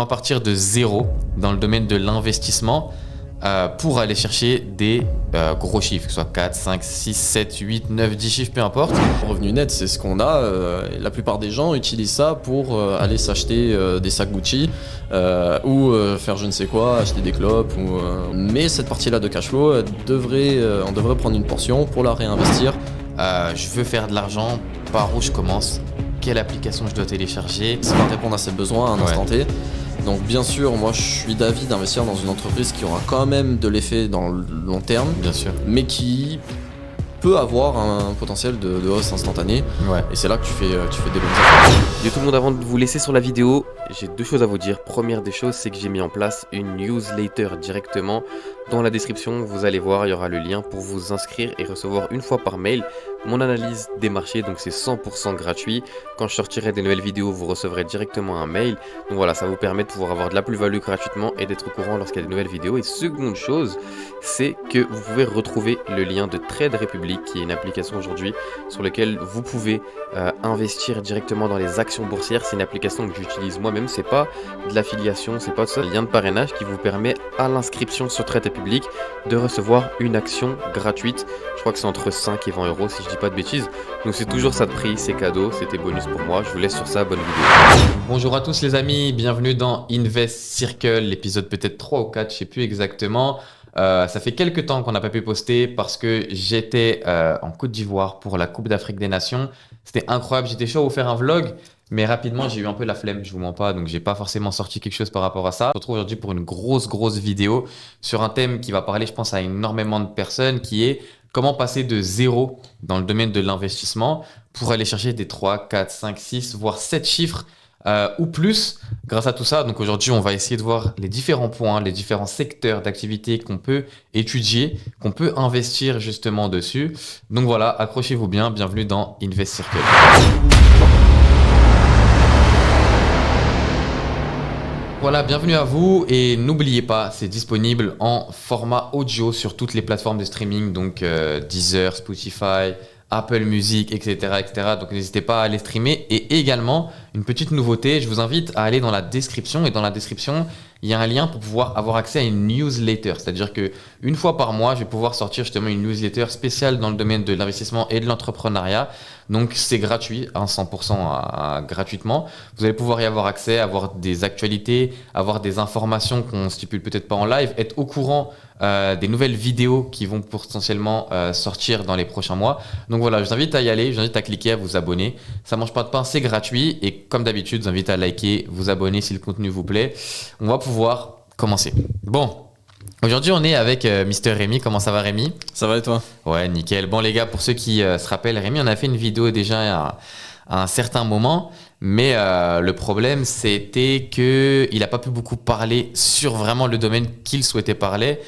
À partir de zéro dans le domaine de l'investissement pour aller chercher des gros chiffres, que ce soit 4, 5, 6, 7, 8, 9, 10 chiffres, peu importe. Le revenu net, c'est ce qu'on a. La plupart des gens utilisent ça pour aller s'acheter des sacs Gucci ou faire je ne sais quoi, acheter des clopes. Mais cette partie-là de cash flow, on devrait prendre une portion pour la réinvestir. Je veux faire de l'argent, par où je commence? Quelle application je dois télécharger? Ça va répondre à ses besoins à un instant T. Donc bien sûr, moi je suis d'avis d'investir dans une entreprise qui aura quand même de l'effet dans le long terme, Bien sûr. mais qui peut avoir un potentiel de hausse instantanée. Ouais. Et c'est là que tu fais des bonnes affaires. Yo tout le monde, avant de vous laisser sur la vidéo, j'ai deux choses à vous dire. Première des choses, c'est que j'ai mis en place une newsletter directement. Dans la description, vous allez voir, il y aura le lien pour vous inscrire et recevoir une fois par mail mon analyse des marchés. Donc c'est 100% gratuit. Quand je sortirai des nouvelles vidéos, vous recevrez directement un mail. Donc voilà, ça vous permet de pouvoir avoir de la plus-value gratuitement et d'être au courant lorsqu'il y a de nouvelles vidéos. Et seconde chose, c'est que vous pouvez retrouver le lien de Trade Republic, qui est une application aujourd'hui sur laquelle vous pouvez investir directement dans les actions boursières. C'est une application que j'utilise moi-même, c'est pas de l'affiliation, c'est pas de ça, lien de parrainage qui vous permet à l'inscription sur Trade Republic de recevoir une action gratuite. Je crois que c'est entre 5 et 20 euros si je dis pas de bêtises. Donc c'est toujours ça de prix, c'est cadeau, c'était bonus pour moi. Je vous laisse sur ça, bonne vidéo. Bonjour à tous les amis, bienvenue dans Invest Circle, l'épisode peut-être 3 ou 4, je sais plus exactement. Ça fait quelques temps qu'on n'a pas pu poster parce que j'étais en Côte d'Ivoire pour la Coupe d'Afrique des Nations. C'était incroyable, j'étais chaud à vous faire un vlog, mais rapidement j'ai eu un peu la flemme, je vous mens pas, donc j'ai pas forcément sorti quelque chose par rapport à ça. Je me retrouve aujourd'hui pour une grosse vidéo sur un thème qui va parler, je pense, à énormément de personnes, qui est comment passer de zéro dans le domaine de l'investissement pour aller chercher des 3, 4, 5, 6, voire 7 chiffres ou plus grâce à tout ça. Donc aujourd'hui, on va essayer de voir les différents points, les différents secteurs d'activité qu'on peut étudier, qu'on peut investir justement dessus. Donc voilà, accrochez-vous bien, bienvenue dans Invest Circle. Voilà, bienvenue à vous et n'oubliez pas, c'est disponible en format audio sur toutes les plateformes de streaming, donc Deezer, Spotify, Apple Music, etc. Donc n'hésitez pas à aller streamer. Et également, une petite nouveauté, je vous invite à aller dans la description. Et dans la description, il y a un lien pour pouvoir avoir accès à une newsletter. C'est-à-dire qu'une fois par mois, je vais pouvoir sortir justement une newsletter spéciale dans le domaine de l'investissement et de l'entrepreneuriat. Donc c'est gratuit, 100% gratuitement. Vous allez pouvoir y avoir accès, avoir des actualités, avoir des informations qu'on stipule peut-être pas en live, être au courant des nouvelles vidéos qui vont potentiellement sortir dans les prochains mois. Donc voilà, je vous invite à y aller, je vous invite à cliquer, à vous abonner. Ça mange pas de pain, c'est gratuit. Et comme d'habitude, je vous invite à liker, vous abonner si le contenu vous plaît. On va pouvoir commencer. Bon, aujourd'hui on est avec Mister Rémi. Comment ça va, Rémi? Ça va et toi? Ouais, nickel. Bon les gars, pour ceux qui se rappellent, Rémi, on a fait une vidéo déjà à un certain moment. Mais le problème, c'était qu'il n'a pas pu beaucoup parler sur vraiment le domaine qu'il souhaitait parler,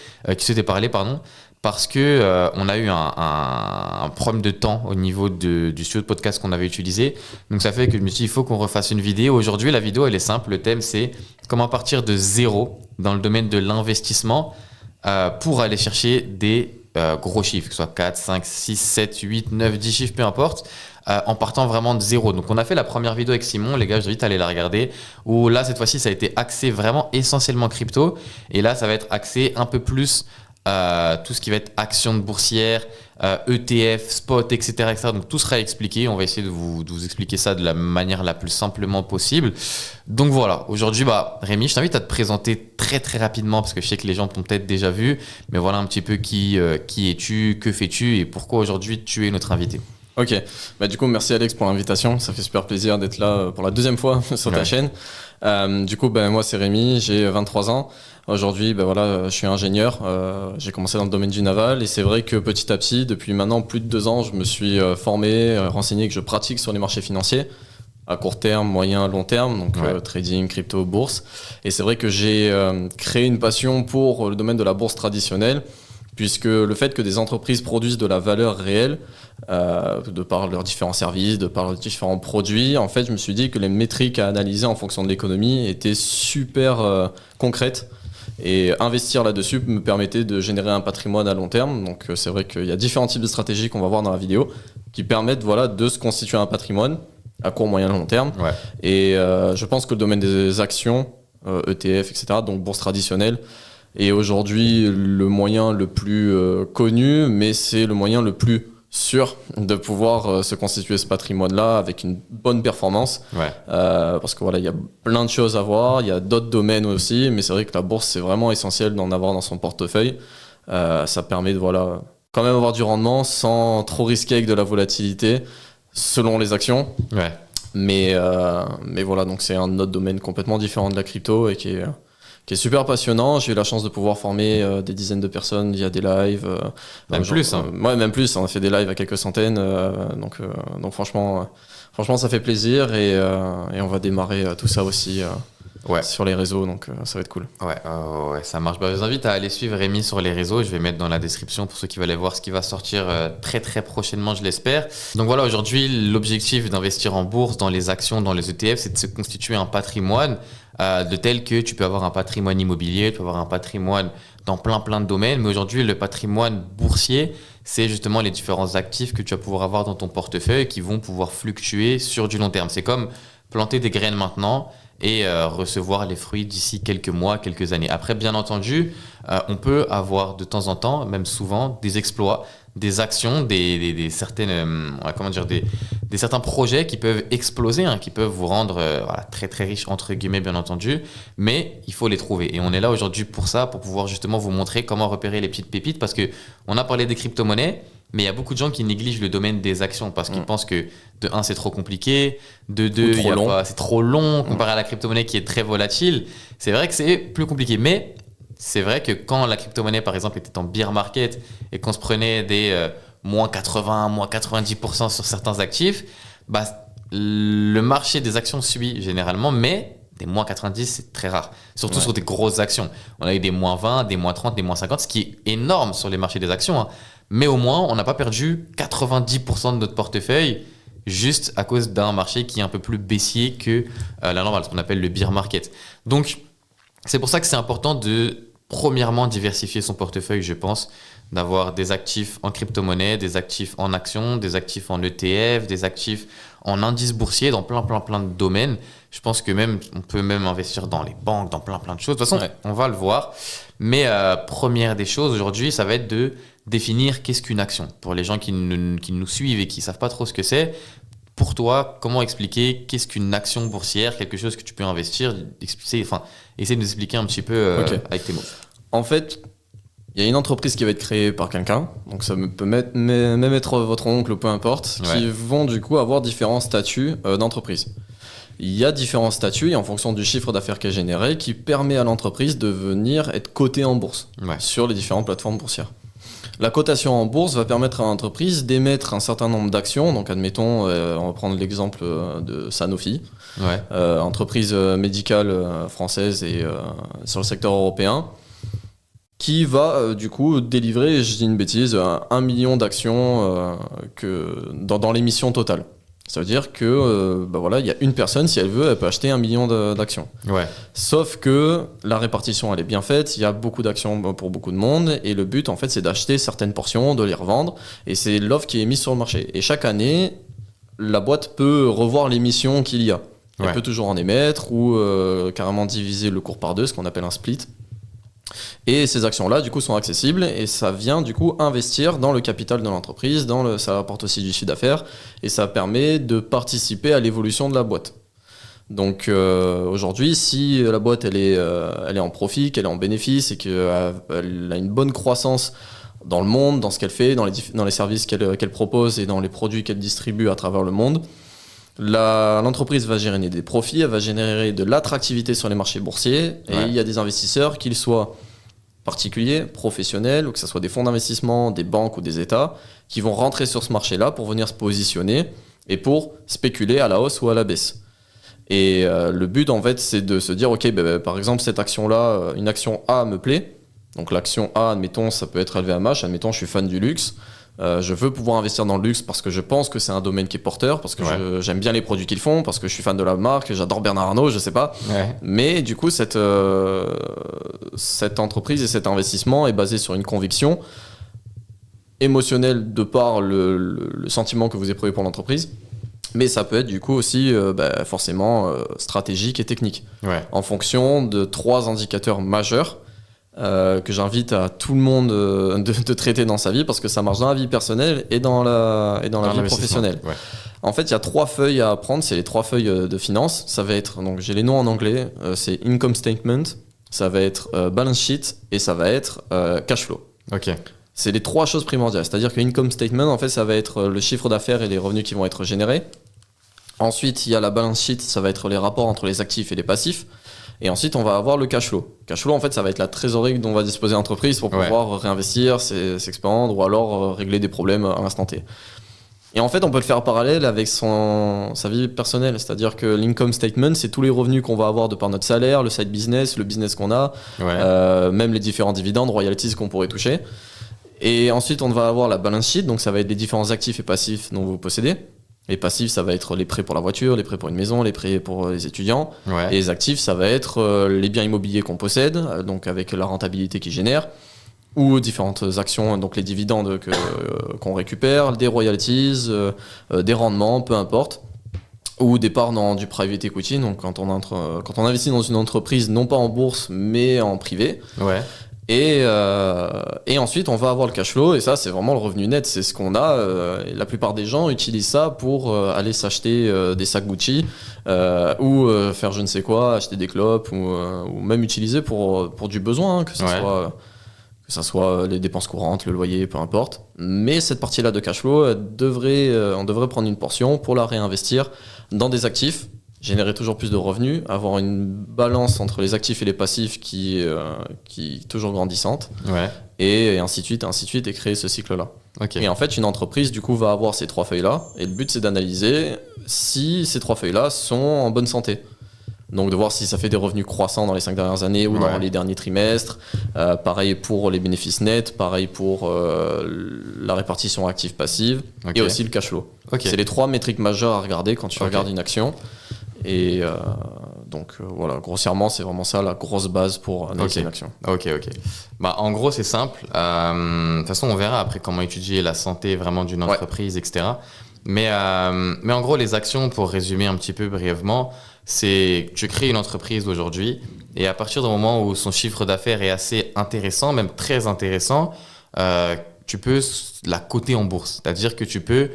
parce que on a eu un problème de temps au niveau du studio de podcast qu'on avait utilisé. Donc ça fait que je me suis dit, il faut qu'on refasse une vidéo. Aujourd'hui, la vidéo, elle est simple. Le thème, c'est comment partir de zéro dans le domaine de l'investissement pour aller chercher des gros chiffres, que ce soit 4, 5, 6, 7, 8, 9, 10 chiffres, peu importe. En partant vraiment de zéro. Donc on a fait la première vidéo avec Simon, les gars, je vous invite à aller la regarder, où là cette fois-ci ça a été axé vraiment essentiellement crypto, et là ça va être axé un peu plus tout ce qui va être actions de boursière, ETF, spot, etc., Donc tout sera expliqué, on va essayer de vous expliquer ça de la manière la plus simplement possible. Donc voilà, aujourd'hui Rémi, je t'invite à te présenter très rapidement, parce que je sais que les gens t'ont peut-être déjà vu, mais voilà un petit peu qui es-tu, que fais-tu et pourquoi aujourd'hui tu es notre invité. Ok, du coup merci Alex pour l'invitation, ça fait super plaisir d'être là pour la deuxième fois sur ta chaîne. Moi c'est Rémi, j'ai 23 ans. Aujourd'hui je suis ingénieur, j'ai commencé dans le domaine du naval et c'est vrai que petit à petit, depuis maintenant plus de 2 ans, je me suis formé, renseigné, que je pratique sur les marchés financiers à court terme, moyen, long terme, donc trading, crypto, bourse. Et c'est vrai que j'ai créé une passion pour le domaine de la bourse traditionnelle, puisque le fait que des entreprises produisent de la valeur réelle, de par leurs différents services, de par leurs différents produits, en fait, je me suis dit que les métriques à analyser en fonction de l'économie étaient super concrètes. Et investir là-dessus me permettait de générer un patrimoine à long terme. Donc c'est vrai qu'il y a différents types de stratégies qu'on va voir dans la vidéo qui permettent de se constituer un patrimoine à court, moyen, long terme. Ouais. Et je pense que le domaine des actions ETF, etc., donc bourse traditionnelle. Et aujourd'hui, le moyen le plus connu, mais c'est le moyen le plus sûr de pouvoir se constituer ce patrimoine-là avec une bonne performance. Ouais. Parce que voilà, il y a plein de choses à voir, il y a d'autres domaines aussi, mais c'est vrai que la bourse, c'est vraiment essentiel d'en avoir dans son portefeuille. Ça permet de quand même avoir du rendement sans trop risquer avec de la volatilité selon les actions. Ouais. Mais voilà, donc c'est un autre domaine complètement différent de la crypto et qui est super passionnant. J'ai eu la chance de pouvoir former des dizaines de personnes via des lives. Même plus, hein. Ouais, même plus. On a fait des lives à quelques centaines. Donc franchement, ça fait plaisir et on va démarrer tout ça aussi sur les réseaux. Donc ça va être cool. Ouais, ça marche. Bah, je vous invite à aller suivre Rémi sur les réseaux. Je vais mettre dans la description pour ceux qui veulent aller voir ce qui va sortir très très prochainement, je l'espère. Donc voilà, aujourd'hui, l'objectif d'investir en bourse, dans les actions, dans les ETF, c'est de se constituer un patrimoine de tel que tu peux avoir un patrimoine immobilier, tu peux avoir un patrimoine dans plein de domaines. Mais aujourd'hui, le patrimoine boursier, c'est justement les différents actifs que tu vas pouvoir avoir dans ton portefeuille qui vont pouvoir fluctuer sur du long terme. C'est comme planter des graines maintenant et recevoir les fruits d'ici quelques mois, quelques années. Après, bien entendu, on peut avoir de temps en temps, même souvent, des exploits, des actions, des certains projets qui peuvent exploser, hein, qui peuvent vous rendre très très riche entre guillemets, bien entendu, mais il faut les trouver. Et on est là aujourd'hui pour ça, pour pouvoir justement vous montrer comment repérer les petites pépites, parce que on a parlé des crypto-monnaies, mais il y a beaucoup de gens qui négligent le domaine des actions parce qu'ils pensent que de 1 c'est trop compliqué, de 2 c'est trop long comparé à la crypto-monnaie qui est très volatile. C'est vrai que c'est plus compliqué, mais c'est vrai que quand la crypto-monnaie par exemple était en bear market et qu'on se prenait des moins 80, moins 90% sur certains actifs, bah, le marché des actions subit généralement, mais des moins 90 c'est très rare, surtout sur des grosses actions. On a eu des moins 20, des moins 30, des moins 50, ce qui est énorme sur les marchés des actions, hein. Mais au moins, on n'a pas perdu 90% de notre portefeuille juste à cause d'un marché qui est un peu plus baissier que la normale, ce qu'on appelle le bear market. Donc, c'est pour ça que c'est important de, premièrement, diversifier son portefeuille, je pense, d'avoir des actifs en crypto-monnaie, des actifs en actions, des actifs en ETF, des actifs en indices boursiers, dans plein de domaines. Je pense que même on peut même investir dans les banques, dans plein de choses. De toute façon, on va le voir. Mais première des choses aujourd'hui, ça va être de définir qu'est-ce qu'une action. Pour les gens qui nous suivent et qui ne savent pas trop ce que c'est, pour toi, comment expliquer qu'est-ce qu'une action boursière, quelque chose que tu peux investir, essayer de nous expliquer un petit peu avec tes mots. En fait, il y a une entreprise qui va être créée par quelqu'un, donc ça peut même être votre oncle, peu importe, qui vont du coup avoir différents statuts d'entreprise. Il y a différents statuts et en fonction du chiffre d'affaires qui est généré, qui permet à l'entreprise de venir être cotée en bourse sur les différentes plateformes boursières. La cotation en bourse va permettre à l'entreprise d'émettre un certain nombre d'actions. Donc, admettons, on va prendre l'exemple de Sanofi, entreprise médicale française et sur le secteur européen, qui va du coup délivrer, je dis une bêtise, 1 million d'actions dans l'émission totale. Ça veut dire que il y a une personne, si elle veut, elle peut acheter 1 million d'actions. Ouais. Sauf que la répartition, elle est bien faite. Il y a beaucoup d'actions pour beaucoup de monde. Et le but, en fait, c'est d'acheter certaines portions, de les revendre. Et c'est l'offre qui est mise sur le marché. Et chaque année, la boîte peut revoir l'émission qu'il y a. Elle peut toujours en émettre ou carrément diviser le cours par deux, ce qu'on appelle un split. Et ces actions-là, du coup, sont accessibles et ça vient, du coup, investir dans le capital de l'entreprise, ça apporte aussi du chiffre d'affaires et ça permet de participer à l'évolution de la boîte. Donc, aujourd'hui, si la boîte, elle est en profit, qu'elle est en bénéfice et qu'elle a une bonne croissance dans le monde, dans ce qu'elle fait, dans les services qu'elle propose et dans les produits qu'elle distribue à travers le monde, l'entreprise va générer des profits, elle va générer de l'attractivité sur les marchés boursiers et il y a des investisseurs, qu'ils soient particuliers, professionnels ou que ce soit des fonds d'investissement, des banques ou des États qui vont rentrer sur ce marché-là pour venir se positionner et pour spéculer à la hausse ou à la baisse. Et le but en fait c'est de se dire par exemple cette action-là, une action A me plaît, donc l'action A admettons ça peut être LVMH, admettons je suis fan du luxe. Je veux pouvoir investir dans le luxe parce que je pense que c'est un domaine qui est porteur, parce que j'aime bien les produits qu'ils font, parce que je suis fan de la marque, j'adore Bernard Arnault, je sais pas. Mais du coup, cette entreprise et cet investissement est basé sur une conviction émotionnelle de par le sentiment que vous éprouvez pour l'entreprise. Mais ça peut être du coup aussi forcément stratégique et technique. Ouais. En fonction de 3 indicateurs majeurs que j'invite à tout le monde de traiter dans sa vie parce que ça marche dans la vie personnelle et dans la vie professionnelle. Ouais. En fait, il y a 3 feuilles à prendre, c'est les 3 feuilles de finance. Ça va être, donc j'ai les noms en anglais, c'est income statement, ça va être balance sheet et ça va être cash flow. Ok. C'est les 3 choses primordiales. C'est-à-dire que income statement, en fait, ça va être le chiffre d'affaires et les revenus qui vont être générés. Ensuite, il y a la balance sheet, ça va être les rapports entre les actifs et les passifs. Et ensuite, on va avoir le cash flow. Cash flow, en fait, ça va être la trésorerie dont va disposer l'entreprise pour pouvoir réinvestir, s'expandre ou alors régler des problèmes à l'instant T. Et en fait, on peut le faire en parallèle avec sa vie personnelle. C'est-à-dire que l'income statement, c'est tous les revenus qu'on va avoir de par notre salaire, le side business, le business qu'on a, même les différents dividendes, royalties qu'on pourrait toucher. Et ensuite, on va avoir la balance sheet, donc ça va être les différents actifs et passifs dont vous possédez. Les passifs, ça va être les prêts pour la voiture, les prêts pour une maison, les prêts pour les étudiants. Et les actifs, ça va être les biens immobiliers qu'on possède, donc avec la rentabilité qu'ils génèrent, ou différentes actions, donc les dividendes qu'on récupère, des royalties, des rendements, peu importe, ou des parts dans du private equity, donc quand on investit dans une entreprise, non pas en bourse, mais en privé. Et ensuite, on va avoir le cash flow, et ça, c'est vraiment le revenu net, c'est ce qu'on a. Et la plupart des gens utilisent ça pour aller s'acheter des sacs Gucci, ou faire je ne sais quoi, acheter des clopes, ou même utiliser pour du besoin, hein, que ça soit les dépenses courantes, le loyer, peu importe. Mais cette partie-là de cash flow, on devrait prendre une portion pour la réinvestir dans des actifs, générer toujours plus de revenus, avoir une balance entre les actifs et les passifs qui est toujours grandissante, et ainsi de suite, et créer ce cycle-là. Et en fait, une entreprise, du coup, va avoir ces 3 feuilles-là, et le but, c'est d'analyser si ces 3 feuilles-là sont en bonne santé. Donc de voir si ça fait des revenus croissants dans les 5 dernières années ou dans les derniers trimestres. Pareil pour les bénéfices nets, pareil pour la répartition active-passive, et aussi le cash flow. C'est les 3 métriques majeures à regarder quand tu regardes une action. Et donc voilà, grossièrement, c'est vraiment ça la grosse base pour analyser une action. Bah, en gros, c'est simple. De toute façon, on verra après comment étudier la santé vraiment d'une entreprise, etc. Mais en gros, les actions, pour résumer un petit peu brièvement, c'est que tu crées une entreprise aujourd'hui, et à partir du moment où son chiffre d'affaires est assez intéressant, même très intéressant, tu peux la coter en bourse. C'est-à-dire que tu peux,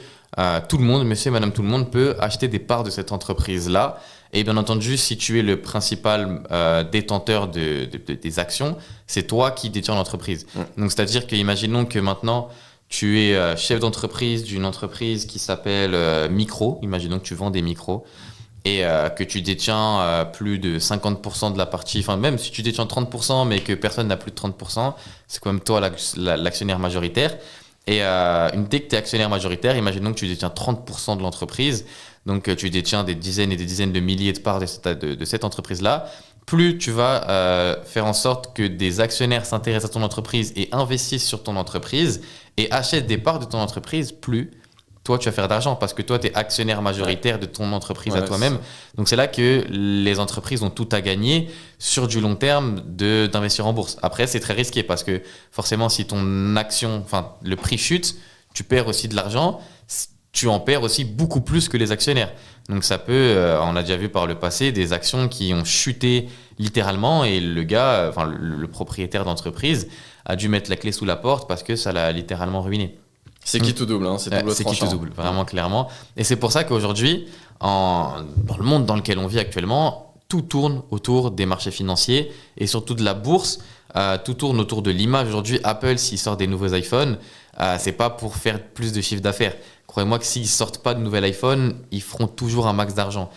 tout le monde, monsieur et madame tout le monde, peut acheter des parts de cette entreprise-là. Et bien entendu, si tu es le principal détenteur des actions, c'est toi qui détiens l'entreprise. Donc, c'est-à-dire qu'imaginons que maintenant, tu es chef d'entreprise d'une entreprise qui s'appelle Micro. Imaginons que tu vends des micros. Et que tu détiens plus de 50% de la partie, enfin même si tu détiens 30%, mais que personne n'a plus de 30%, c'est quand même toi l'actionnaire majoritaire. Et dès que tu es actionnaire majoritaire, imaginons que tu détiens 30% de l'entreprise, donc tu détiens des dizaines et des dizaines de milliers de parts de cette entreprise-là, plus tu vas faire en sorte que des actionnaires s'intéressent à ton entreprise et investissent sur ton entreprise et achètent des parts de ton entreprise, plus toi, tu vas faire d'argent parce que toi, tu es actionnaire majoritaire de ton entreprise à toi-même. Donc, c'est là que les entreprises ont tout à gagner sur du long terme d'investir en bourse. Après, c'est très risqué parce que forcément, si ton action, enfin, le prix chute, tu perds aussi de l'argent. Tu en perds aussi beaucoup plus que les actionnaires. Donc, ça peut, on a déjà vu par le passé, des actions qui ont chuté littéralement et le gars, enfin, le propriétaire d'entreprise a dû mettre la clé sous la porte parce que ça l'a littéralement ruiné. C'est qui tout double, hein, c'est double tranchant. C'est qui tout double, vraiment clairement. Et c'est pour ça qu'aujourd'hui, dans le monde dans lequel on vit actuellement, tout tourne autour des marchés financiers et surtout de la bourse. Tout tourne autour de l'image. Aujourd'hui, Apple, s'ils sortent des nouveaux iPhones, c'est pas pour faire plus de chiffre d'affaires. Croyez-moi que s'ils sortent pas de nouvel iPhone, ils feront toujours un max d'argent.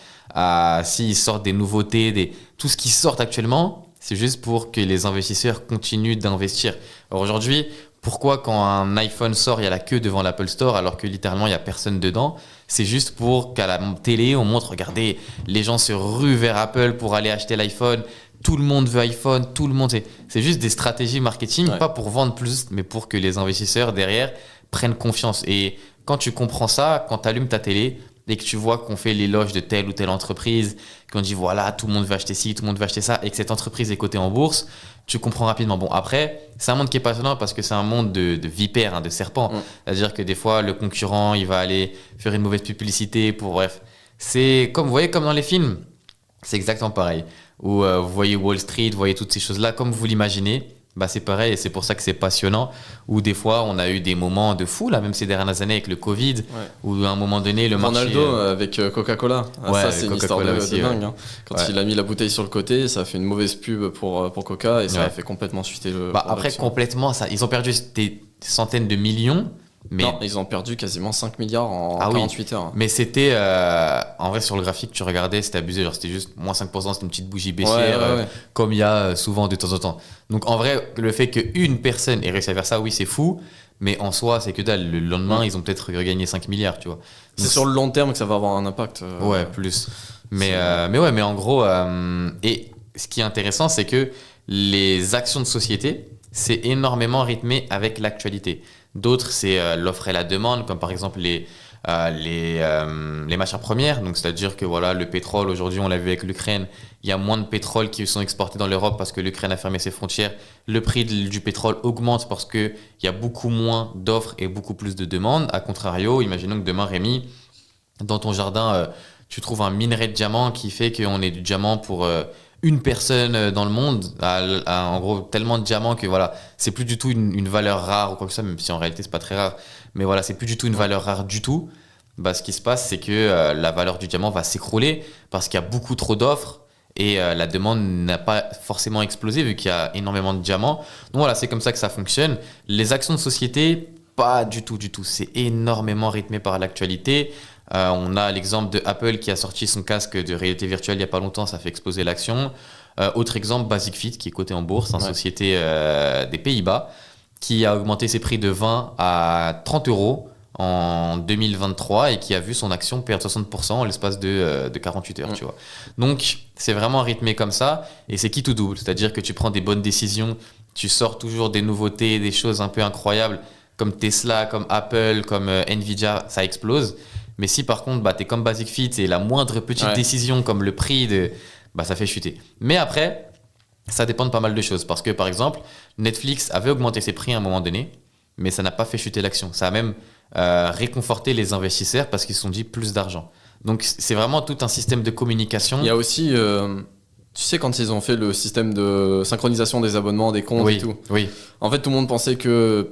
S'ils sortent des nouveautés, tout ce qui sort actuellement, c'est juste pour que les investisseurs continuent d'investir. Alors aujourd'hui, pourquoi quand un iPhone sort, il y a la queue devant l'Apple Store alors que littéralement il n'y a personne dedans? C'est juste pour qu'à la télé, on montre, regardez, les gens se ruent vers Apple pour aller acheter l'iPhone. Tout le monde veut iPhone, tout le monde. C'est juste des stratégies marketing, pas pour vendre plus, mais pour que les investisseurs derrière prennent confiance. Et quand tu comprends ça, quand tu allumes ta télé, et que tu vois qu'on fait l'éloge de telle ou telle entreprise, qu'on dit voilà, tout le monde veut acheter ci, tout le monde veut acheter ça, et que cette entreprise est cotée en bourse, tu comprends rapidement. Bon, après, c'est un monde qui est passionnant parce que c'est un monde de vipères, hein, de serpents. C'est-à-dire que des fois, le concurrent, il va aller faire une mauvaise publicité pour, bref. C'est comme, vous voyez, comme dans les films, c'est exactement pareil. Où vous voyez Wall Street, vous voyez toutes ces choses-là, comme vous l'imaginez. Bah c'est pareil et c'est pour ça que c'est passionnant où des fois on a eu des moments de fou là même ces dernières années avec le Covid où à un moment donné le Ronaldo marché avec Coca-Cola ouais, ça c'est une histoire de dingue hein. Quand ouais. il a mis la bouteille sur le côté ça a fait une mauvaise pub pour Coca et ça a fait complètement chuter le après complètement ça ils ont perdu des centaines de millions mais non, ils ont perdu quasiment 5 milliards en 48 heures. Mais c'était, en vrai, sur le graphique, tu regardais, c'était abusé. Genre, c'était juste moins 5%, c'était une petite bougie baissière, comme il y a souvent de temps en temps. Donc, en vrai, le fait qu'une personne ait réussi à faire ça, oui, c'est fou. Mais en soi, c'est que dalle. Le lendemain, ils ont peut-être regagné 5 milliards, tu vois. Donc, c'est sur le long terme que ça va avoir un impact. Ouais, plus. Mais en gros, et ce qui est intéressant, c'est que les actions de société, c'est énormément rythmé avec l'actualité. D'autres, c'est l'offre et la demande, comme par exemple les matières premières. Donc, c'est-à-dire que voilà, le pétrole, aujourd'hui, on l'a vu avec l'Ukraine, il y a moins de pétrole qui sont exportés dans l'Europe parce que l'Ukraine a fermé ses frontières. Le prix du pétrole augmente parce qu'il y a beaucoup moins d'offres et beaucoup plus de demandes. A contrario, imaginons que demain, Rémi, dans ton jardin, tu trouves un minerai de diamant qui fait qu'on ait du diamant pour une personne dans le monde, en gros tellement de diamants que voilà, c'est plus du tout une valeur rare ou quoi que ce soit, même si en réalité c'est pas très rare, mais voilà, c'est plus du tout une valeur rare du tout. Bah, ce qui se passe, c'est que la valeur du diamant va s'écrouler parce qu'il y a beaucoup trop d'offres et la demande n'a pas forcément explosé vu qu'il y a énormément de diamants. Donc voilà, c'est comme ça que ça fonctionne. Les actions de société, pas du tout, c'est énormément rythmé par l'actualité. On a l'exemple de Apple qui a sorti son casque de réalité virtuelle il n'y a pas longtemps, ça fait exploser l'action. Autre exemple, Basic Fit qui est coté en bourse, une société des Pays-Bas qui a augmenté ses prix de 20 à 30 euros en 2023 et qui a vu son action perdre 60% en l'espace de 48 heures. Tu vois. Donc c'est vraiment rythmé comme ça et c'est qui tout double, c'est-à-dire que tu prends des bonnes décisions, tu sors toujours des nouveautés, des choses un peu incroyables comme Tesla, comme Apple, comme Nvidia, ça explose. Mais si par contre, tu es comme Basic Fit et la moindre petite décision comme le prix, ça fait chuter. Mais après, ça dépend de pas mal de choses. Parce que par exemple, Netflix avait augmenté ses prix à un moment donné, mais ça n'a pas fait chuter l'action. Ça a même réconforté les investisseurs parce qu'ils se sont dit plus d'argent. Donc c'est vraiment tout un système de communication. Il y a aussi, tu sais, quand ils ont fait le système de synchronisation des abonnements, des comptes et tout. Oui. En fait, tout le monde pensait que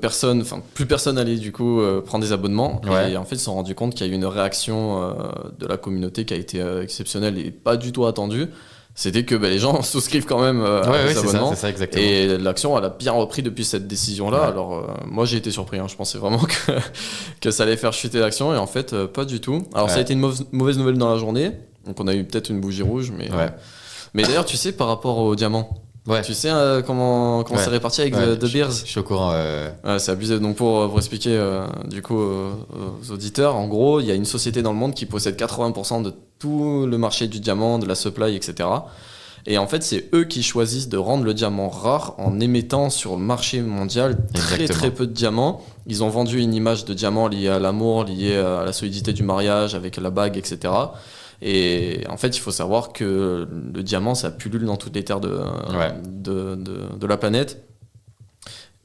plus personne allait du coup prendre des abonnements. Et en fait, ils se sont rendus compte qu'il y a eu une réaction de la communauté qui a été exceptionnelle et pas du tout attendue. C'était que les gens souscrivent quand même à des abonnements. C'est ça, exactement. Et l'action, elle a bien repris depuis cette décision-là. Alors, moi, j'ai été surpris. Je pensais vraiment que ça allait faire chuter l'action. Et en fait, pas du tout. Alors, ça a été une mauvaise nouvelle dans la journée. Donc, on a eu peut-être une bougie rouge. Mais d'ailleurs, tu sais, par rapport au diamant, tu sais comment c'est réparti avec The Beers? Je suis au courant. C'est abusé. Donc pour expliquer du coup aux auditeurs, en gros, il y a une société dans le monde qui possède 80% de tout le marché du diamant, de la supply, etc. Et en fait, c'est eux qui choisissent de rendre le diamant rare en émettant sur le marché mondial très peu de diamants. Ils ont vendu une image de diamant liée à l'amour, liée à la solidité du mariage, avec la bague, etc. Et en fait, il faut savoir que le diamant, ça pullule dans toutes les terres de la planète.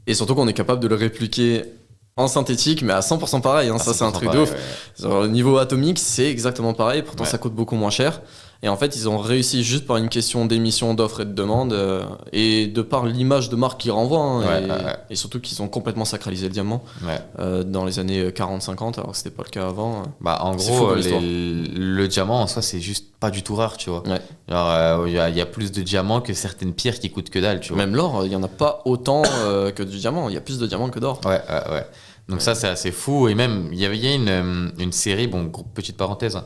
Et surtout qu'on est capable de le répliquer en synthétique, mais à 100% pareil. Ça, c'est un truc de ouf. Au niveau atomique, c'est exactement pareil. Pourtant, ça coûte beaucoup moins cher. Et en fait, ils ont réussi juste par une question d'émission, d'offre et de demande, et de par l'image de marque qu'ils renvoient, et surtout qu'ils ont complètement sacralisé le diamant dans les années 40-50, alors que c'était pas le cas avant. En gros, le diamant en soi, c'est juste pas du tout rare, tu vois. Il y a plus de diamants que certaines pierres qui coûtent que dalle, tu vois. Même l'or, il y en a pas autant que du diamant. Il y a plus de diamants que d'or. Donc ça, c'est assez fou. Et même, il y avait une série, petite parenthèse,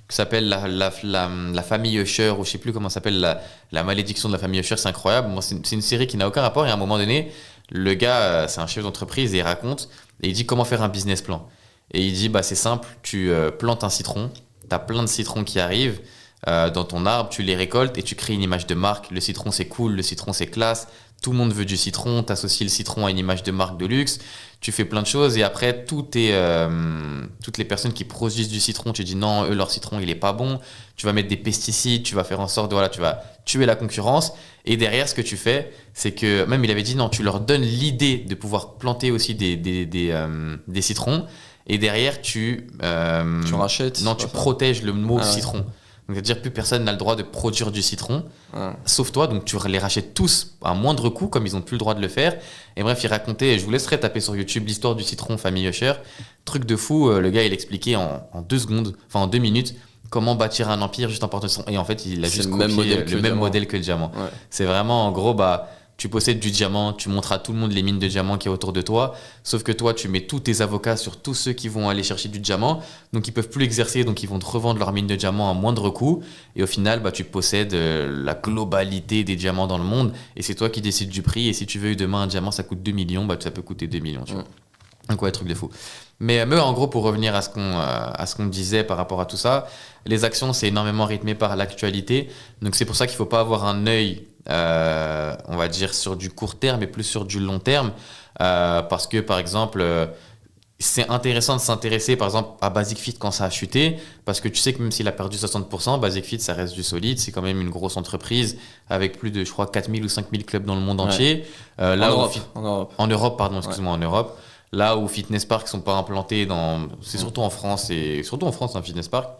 qui s'appelle la famille Usher, ou je sais plus comment ça s'appelle, la malédiction de la famille Usher. C'est incroyable. C'est une série qui n'a aucun rapport. Et à un moment donné, le gars, c'est un chef d'entreprise et il raconte, et il dit comment faire un business plan. Et il dit, c'est simple, tu plantes un citron, tu as plein de citrons qui arrivent, dans ton arbre, tu les récoltes et tu crées une image de marque. Le citron, c'est cool, le citron, c'est classe. Tout le monde veut du citron, tu associes le citron à une image de marque de luxe, tu fais plein de choses et après, toutes les personnes qui produisent du citron, tu dis non, eux, leur citron, il est pas bon. Tu vas mettre des pesticides, tu vas faire en sorte de, voilà, tu vas tuer la concurrence. Et derrière, ce que tu fais, c'est que, même il avait dit non, tu leur donnes l'idée de pouvoir planter aussi des citrons. Et derrière, tu rachètes. Non, tu protèges le mot citron. Donc, c'est-à-dire plus personne n'a le droit de produire du citron, sauf toi. Donc, tu les rachètes tous à moindre coût, comme ils n'ont plus le droit de le faire. Et bref, il racontait, je vous laisserai taper sur YouTube l'histoire du citron famille Usher. Truc de fou, le gars, il expliquait en 2 secondes, enfin en 2 minutes, comment bâtir un empire juste en portant son. Et en fait, il a juste copié le même modèle que le diamant. Ouais. C'est vraiment, en gros, tu possèdes du diamant, tu montres à tout le monde les mines de diamant qui est autour de toi, sauf que toi, tu mets tous tes avocats sur tous ceux qui vont aller chercher du diamant, donc ils peuvent plus l'exercer, donc ils vont te revendre leur mine de diamant à moindre coût, et au final, tu possèdes la globalité des diamants dans le monde, et c'est toi qui décides du prix, et si tu veux demain un diamant, ça coûte 2 millions, ça peut coûter 2 millions, tu vois. Donc ouais, truc de fou. Mais en gros, pour revenir à ce qu'on disait par rapport à tout ça, les actions, c'est énormément rythmé par l'actualité, donc c'est pour ça qu'il faut pas avoir un œil on va dire sur du court terme mais plus sur du long terme parce que par exemple c'est intéressant de s'intéresser par exemple à Basic Fit quand ça a chuté parce que tu sais que même s'il a perdu 60%, Basic Fit ça reste du solide, c'est quand même une grosse entreprise avec plus de je crois 4000 ou 5000 clubs dans le monde entier. En Europe, en Europe, là où Fitness Park sont pas implantés c'est surtout en France et surtout en France un Fitness Park.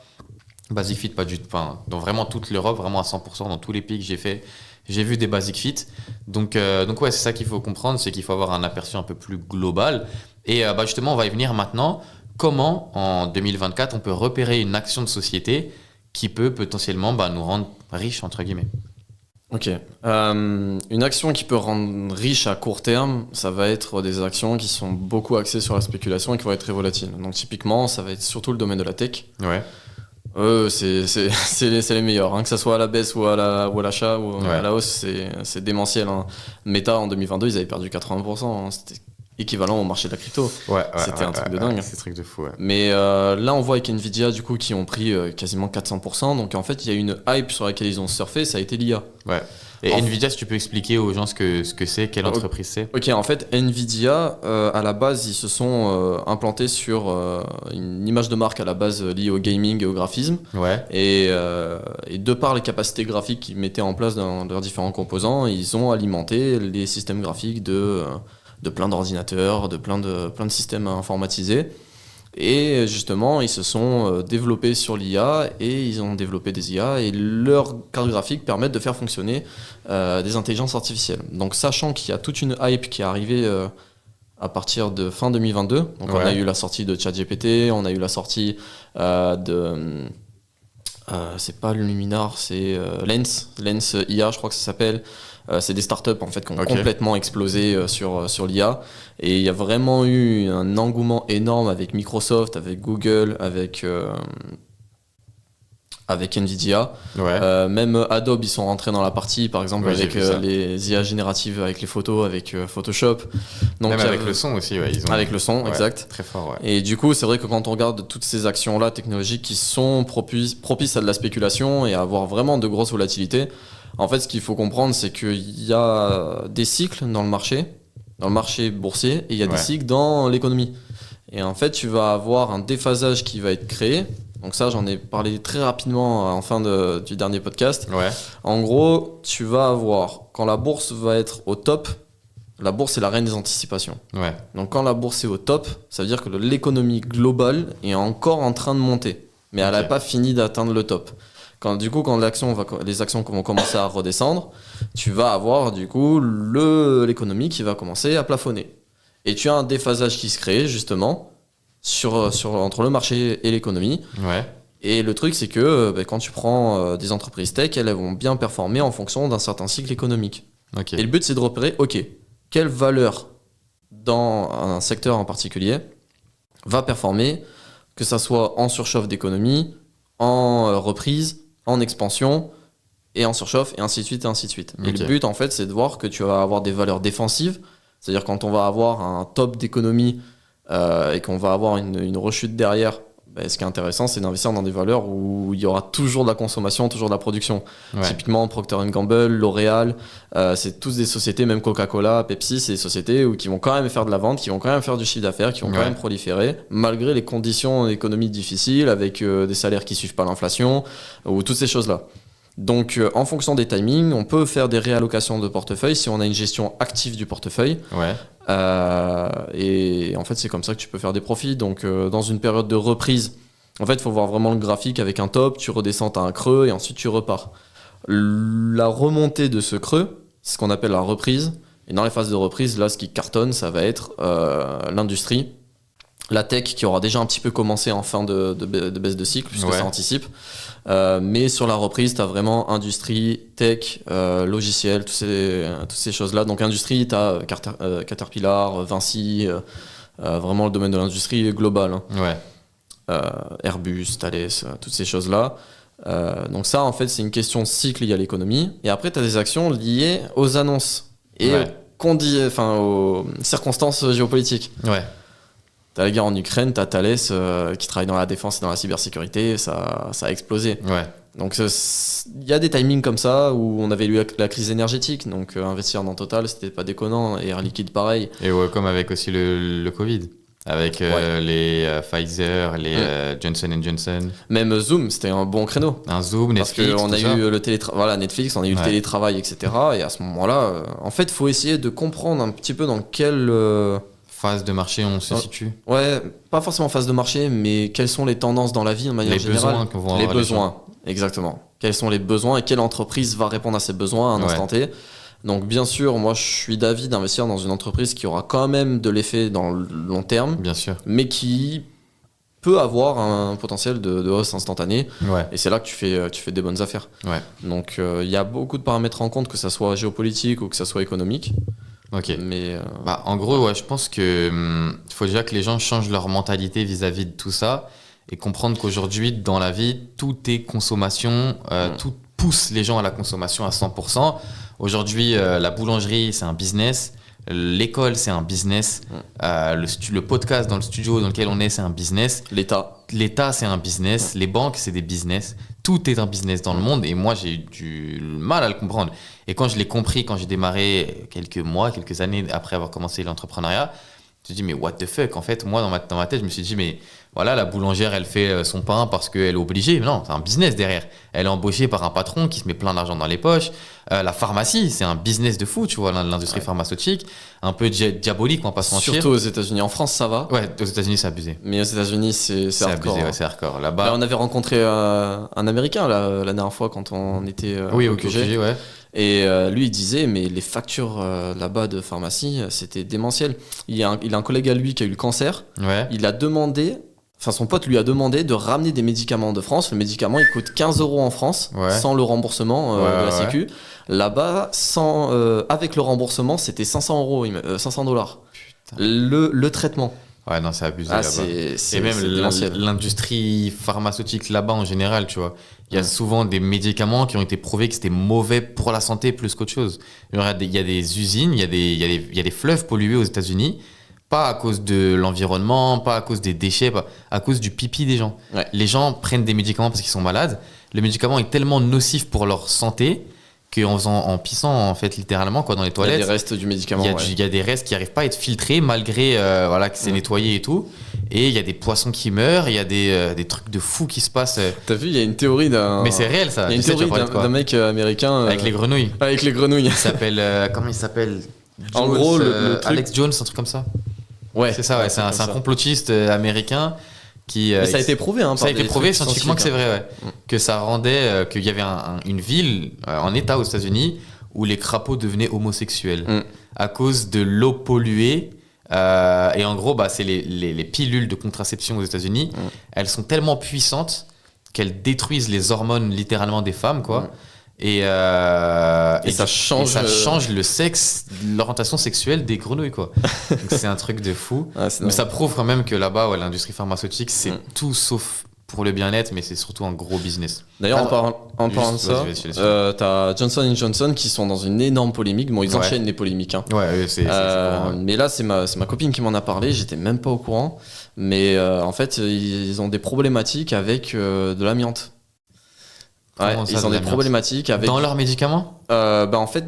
Basic Fit pas du tout, dans vraiment toute l'Europe, vraiment à 100% dans tous les pays que j'ai fait. J'ai vu des Basic Fit. Donc ouais, c'est ça qu'il faut comprendre, c'est qu'il faut avoir un aperçu un peu plus global. Et justement, on va y venir maintenant. Comment, en 2024, on peut repérer une action de société qui peut potentiellement nous rendre riches, entre guillemets. Ok. Une action qui peut rendre riche à court terme, ça va être des actions qui sont beaucoup axées sur la spéculation et qui vont être très volatiles. Donc typiquement, ça va être surtout le domaine de la tech. Ouais. C'est les meilleurs, que ça soit à la baisse ou à l'achat ou à la hausse, c'est démentiel. Meta en 2022, ils avaient perdu 80%, c'était équivalent au marché de la crypto. C'était un truc de dingue. C'est un truc de fou. Mais là, on voit avec Nvidia du coup qui ont pris quasiment 400%. Donc en fait, il y a une hype sur laquelle ils ont surfé, ça a été l'IA. Ouais. Et Nvidia, si tu peux expliquer aux gens ce que c'est, quelle entreprise c'est. Ok, en fait, Nvidia, à la base, ils se sont implantés sur une image de marque à la base liée au gaming et au graphisme. Ouais. Et de par les capacités graphiques qu'ils mettaient en place dans leurs différents composants, ils ont alimenté les systèmes graphiques de plein d'ordinateurs, de plein de systèmes informatisés. Et justement, ils se sont développés sur l'IA et ils ont développé des IA et leurs cartes graphiques permettent de faire fonctionner des intelligences artificielles. Donc, sachant qu'il y a toute une hype qui est arrivée à partir de fin 2022, donc on a eu la sortie de ChatGPT, on a eu la sortie c'est pas Luminar, c'est Lens IA, je crois que ça s'appelle. C'est des startups en fait qui ont complètement explosé sur l'IA et il y a vraiment eu un engouement énorme avec Microsoft, avec Google, avec Nvidia. Même Adobe, ils sont rentrés dans la partie, par exemple avec les IA génératives, avec les photos, avec Photoshop. Donc, même avec le son aussi. Avec le son, exact. Très fort. Et du coup, c'est vrai que quand on regarde toutes ces actions-là technologiques qui sont propices à de la spéculation et à avoir vraiment de grosses volatilités, en fait, ce qu'il faut comprendre, c'est qu'il y a des cycles dans le marché boursier, et il y a des cycles dans l'économie. Et en fait, tu vas avoir un déphasage qui va être créé. Donc ça, j'en ai parlé très rapidement en fin du dernier podcast. En gros, tu vas avoir, quand la bourse va être au top, la bourse est la reine des anticipations. Donc quand la bourse est au top, ça veut dire que l'économie globale est encore en train de monter. Mais elle n'a pas fini d'atteindre le top. Quand les actions vont commencer à redescendre, tu vas avoir du coup l'économie qui va commencer à plafonner. Et tu as un déphasage qui se crée justement entre le marché et l'économie. Et le truc, c'est que quand tu prends des entreprises tech, elles vont bien performer en fonction d'un certain cycle économique. Et le but, c'est de repérer, quelle valeur dans un secteur en particulier va performer, que ça soit en surchauffe d'économie, en reprise, en expansion et en surchauffe, et ainsi de suite, et ainsi de suite. Et le but, en fait, c'est de voir que tu vas avoir des valeurs défensives, c'est-à-dire quand on va avoir un top d'économie et qu'on va avoir une rechute derrière, ce qui est intéressant, c'est d'investir dans des valeurs où il y aura toujours de la consommation, toujours de la production. Ouais. Typiquement, Procter & Gamble, L'Oréal, c'est tous des sociétés, même Coca-Cola, Pepsi, c'est des sociétés qui vont quand même faire de la vente, qui vont quand même faire du chiffre d'affaires, qui vont quand même proliférer, malgré les conditions économiques difficiles, avec des salaires qui ne suivent pas l'inflation, ou toutes ces choses-là. Donc, en fonction des timings, on peut faire des réallocations de portefeuille si on a une gestion active du portefeuille. Ouais. Et en fait, c'est comme ça que tu peux faire des profits. Donc, dans une période de reprise, en fait, il faut voir vraiment le graphique avec un top, tu redescends, tu as un creux et ensuite tu repars. La remontée de ce creux, c'est ce qu'on appelle la reprise. Et dans les phases de reprise, là, ce qui cartonne, ça va être l'industrie. La tech qui aura déjà un petit peu commencé en fin de baisse de cycle, puisque ça anticipe. Mais sur la reprise, tu as vraiment industrie, tech, logiciel, toutes ces choses-là. Donc industrie, tu as Caterpillar, Vinci, vraiment le domaine de l'industrie est global. Hein. Ouais. Airbus, Thales, toutes ces choses-là. Donc ça, en fait, c'est une question de cycle liée à l'économie. Et après, tu as des actions liées aux annonces et aux circonstances géopolitiques. Ouais. T'as la guerre en Ukraine, t'as Thales qui travaille dans la défense et dans la cybersécurité, ça a explosé. Ouais. Donc il y a des timings comme ça où on avait eu la crise énergétique, donc investir dans Total, c'était pas déconnant, et Air Liquide pareil. Et comme avec aussi le Covid, avec les Pfizer, les Johnson & Johnson. Même Zoom, c'était un bon créneau. Un Zoom, Netflix, parce qu'on a eu le télétravail, Netflix, on a eu le télétravail, etc. Et à ce moment-là, en fait, il faut essayer de comprendre un petit peu dans quelle phase de marché on se situe. Ouais, pas forcément phase de marché, mais quelles sont les tendances dans la vie de manière générale. Besoins qu'on va les besoins, exactement. Quels sont les besoins et quelle entreprise va répondre à ces besoins à un instant T. Donc bien sûr, moi je suis d'avis d'investir dans une entreprise qui aura quand même de l'effet dans le long terme, bien sûr, mais qui peut avoir un potentiel de hausse instantanée. Ouais. Et c'est là que tu fais des bonnes affaires. Ouais. Donc il y a beaucoup de paramètres en compte, que ça soit géopolitique ou que ça soit économique. Ok. Mais en gros, je pense que faut déjà que les gens changent leur mentalité vis-à-vis de tout ça et comprendre qu'aujourd'hui, dans la vie, tout est consommation, tout pousse les gens à la consommation à 100%. Aujourd'hui, la boulangerie, c'est un business. L'école, c'est un business. Le podcast dans le studio dans lequel on est, c'est un business. L'État, c'est un business. Les banques, c'est des business. Tout est un business dans le monde. Et moi, j'ai eu du mal à le comprendre. Et quand je l'ai compris, quand j'ai démarré quelques années après avoir commencé l'entrepreneuriat, je me suis dit, mais what the fuck? En fait, moi, dans ma tête, je me suis dit, mais voilà, la boulangère, elle fait son pain parce qu'elle est obligée. Mais non, c'est un business derrière. Elle est embauchée par un patron qui se met plein d'argent dans les poches. La pharmacie, c'est un business de fou, tu vois, l'industrie pharmaceutique. Un peu diabolique, on va pas se mentir. Surtout aux États-Unis. En France, ça va. Ouais, aux États-Unis, c'est abusé. Mais aux États-Unis, c'est hardcore. Abusé, c'est hardcore. Là-bas. Là, on avait rencontré un Américain la dernière fois quand on était au QG, ouais. Et lui, il disait, mais les factures là-bas de pharmacie, c'était démentiel. Il a un collègue à lui qui a eu le cancer. Ouais. Son pote lui a demandé de ramener des médicaments de France. Le médicament, il coûte 15 € en France, sans le remboursement de la Sécu. Là-bas, avec le remboursement, c'était 500 €, 500 $. Putain. Le traitement. Ouais, non, c'est abusé là-bas. Et même l'industrie pharmaceutique là-bas en général, tu vois. Il y a souvent des médicaments qui ont été prouvés que c'était mauvais pour la santé plus qu'autre chose. Il y a des usines, il y a des fleuves pollués aux États-Unis, pas à cause de l'environnement, pas à cause des déchets, pas à cause du pipi des gens. Ouais. Les gens prennent des médicaments parce qu'ils sont malades. Le médicament est tellement nocif pour leur santé en pissant en fait littéralement dans les toilettes. Il y a des restes du médicament. Il y a des restes qui n'arrivent pas à être filtrés malgré que c'est nettoyé et tout. Et il y a des poissons qui meurent, il y a des trucs de fous qui se passent. T'as vu, il y a une théorie d'un. Mais c'est réel ça. Il y a une théorie d'un mec américain. Avec les grenouilles. Avec les grenouilles. Comment il s'appelle En gros, le truc... Alex Jones, un truc comme ça. Ouais. C'est ça, ouais. C'est un complotiste américain. Mais ça a été prouvé, ça a été prouvé scientifiquement que c'est vrai, ouais. Que ça rendait qu'il y avait une ville, un État aux États-Unis où les crapauds devenaient homosexuels à cause de l'eau polluée. Et en gros, c'est les pilules de contraception aux États-Unis. Elles sont tellement puissantes qu'elles détruisent les hormones littéralement des femmes, quoi. Et ça change le sexe, l'orientation sexuelle des grenouilles, quoi. Donc c'est un truc de fou. Mais ça prouve quand même que là-bas, l'industrie pharmaceutique, c'est tout sauf pour le bien-être, mais c'est surtout un gros business. D'ailleurs, en parlant de juste, ça, vas-y. t'as Johnson & Johnson qui sont dans une énorme polémique. Bon, ils enchaînent les polémiques. Hein. Ouais, c'est courant, ouais. Mais là, c'est ma copine qui m'en a parlé. J'étais même pas au courant. Mais en fait, ils ont des problématiques avec de l'amiante. Ouais, Comment ça, ils ont de des l'amiante problématiques avec. Dans leurs médicaments? En fait,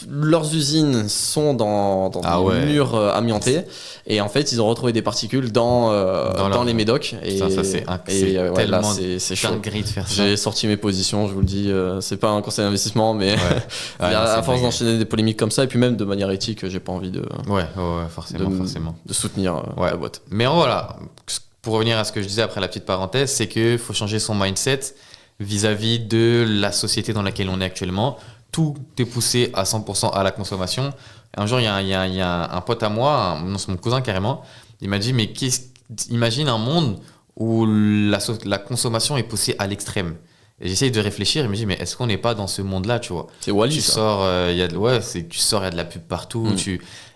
leurs usines sont dans des murs amiantés et en fait, ils ont retrouvé des particules dans les médocs. Putain, ça c'est là, tellement c'est chaud. dinguerie de faire ça. J'ai sorti mes positions, je vous le dis. C'est pas un conseil d'investissement, mais à force d'enchaîner des polémiques comme ça et puis même de manière éthique, j'ai pas envie de forcément. de soutenir la boîte. Mais voilà, pour revenir à ce que je disais après la petite parenthèse, c'est que faut changer son mindset vis-à-vis de la société dans laquelle on est actuellement. Tout est poussé à 100% à la consommation. Un jour, il y a un pote à moi, non, c'est mon cousin carrément, il m'a dit, mais imagine un monde où la consommation est poussée à l'extrême. Et j'essaye de réfléchir, et me dis, mais est-ce qu'on n'est pas dans ce monde-là, tu vois? C'est Wall-E, tu ça. sors, il y a de la pub partout.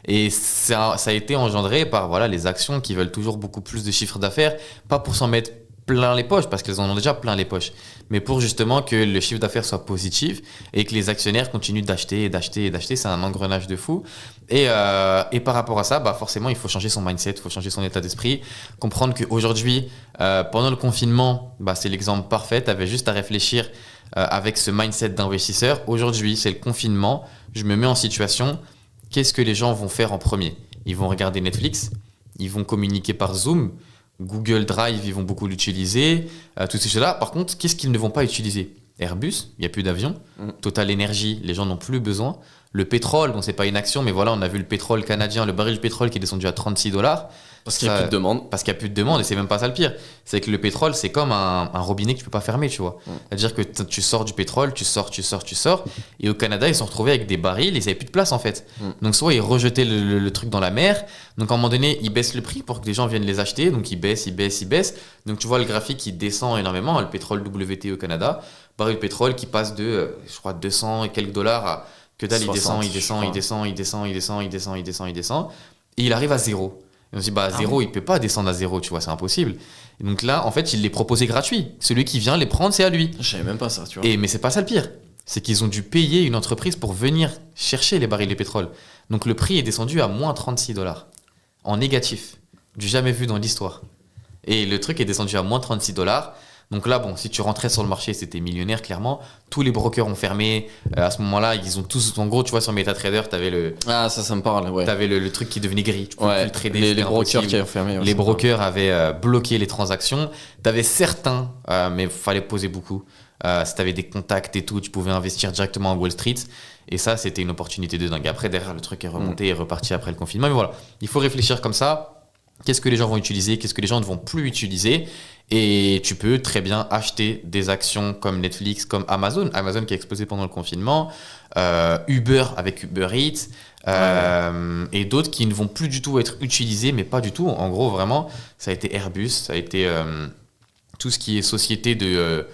Et ça a été engendré par voilà, les actions qui veulent toujours beaucoup plus de chiffre d'affaires, pas pour s'en mettre plein les poches, parce qu'elles en ont déjà plein les poches, mais pour justement que le chiffre d'affaires soit positif et que les actionnaires continuent d'acheter et d'acheter et d'acheter. C'est un engrenage de fou. Et par rapport à ça, forcément, il faut changer son mindset, il faut changer son état d'esprit, comprendre qu'aujourd'hui, pendant le confinement, c'est l'exemple parfait, tu avais juste à réfléchir avec ce mindset d'investisseur. Aujourd'hui, c'est le confinement, je me mets en situation, qu'est-ce que les gens vont faire en premier? Ils vont regarder Netflix, ils vont communiquer par Zoom, Google Drive, ils vont beaucoup l'utiliser, toutes ces choses-là. Par contre, qu'est-ce qu'ils ne vont pas utiliser? Airbus, il n'y a plus d'avions. Total Energy, les gens n'ont plus besoin. Le pétrole, bon, c'est pas une action, mais voilà, on a vu le pétrole canadien, le baril de pétrole qui est descendu à $36. Parce qu'il n'y a plus de demande. Parce qu'il n'y a plus de demande, et c'est même pas ça le pire. C'est que le pétrole, c'est comme un robinet que tu peux pas fermer, tu vois. C'est-à-dire que tu sors du pétrole, tu sors. Et au Canada, ils se sont retrouvés avec des barils et ils n'avaient plus de place, en fait. Donc, soit ils rejetaient le truc dans la mer. Donc, à un moment donné, ils baissent le prix pour que les gens viennent les acheter. Donc, ils baissent. Donc, tu vois le graphique qui descend énormément. Le pétrole WT au Canada. Baril de pétrole qui passe de, je crois, 200 et quelques dollars à que dalle, 60, il descend. Et il arrive à zéro. Et on se dit, zéro, il peut pas descendre à zéro, tu vois, c'est impossible. Et donc là, en fait, il les proposait gratuits. Celui qui vient les prendre, c'est à lui. Je savais même pas ça, tu vois. Mais c'est pas ça le pire. C'est qu'ils ont dû payer une entreprise pour venir chercher les barils de pétrole. Donc le prix est descendu à moins $36. En négatif. Du jamais vu dans l'histoire. Et le truc est descendu à moins $36. Donc là, bon, si tu rentrais sur le marché, c'était millionnaire, clairement. Tous les brokers ont fermé. À ce moment-là, ils ont tous... En gros, tu vois, sur MetaTrader, t'avais le... Ah, ça me parle, ouais. T'avais le truc qui devenait gris. Tu pouvais plus le trader. Les brokers qui ont fermé. Les brokers avaient bloqué les transactions. T'avais certains, mais il fallait poser beaucoup. Si t'avais des contacts et tout, tu pouvais investir directement à Wall Street. Et ça, c'était une opportunité de dingue. Après, derrière, le truc est remonté et est reparti après le confinement. Mais voilà, il faut réfléchir comme ça. Qu'est-ce que les gens vont utiliser? Qu'est-ce que les gens ne vont plus utiliser? Et tu peux très bien acheter des actions comme Netflix, comme Amazon. Amazon qui a explosé pendant le confinement. Uber avec Uber Eats. Et d'autres qui ne vont plus du tout être utilisés, mais pas du tout. En gros, vraiment, ça a été Airbus, ça a été tout ce qui est société de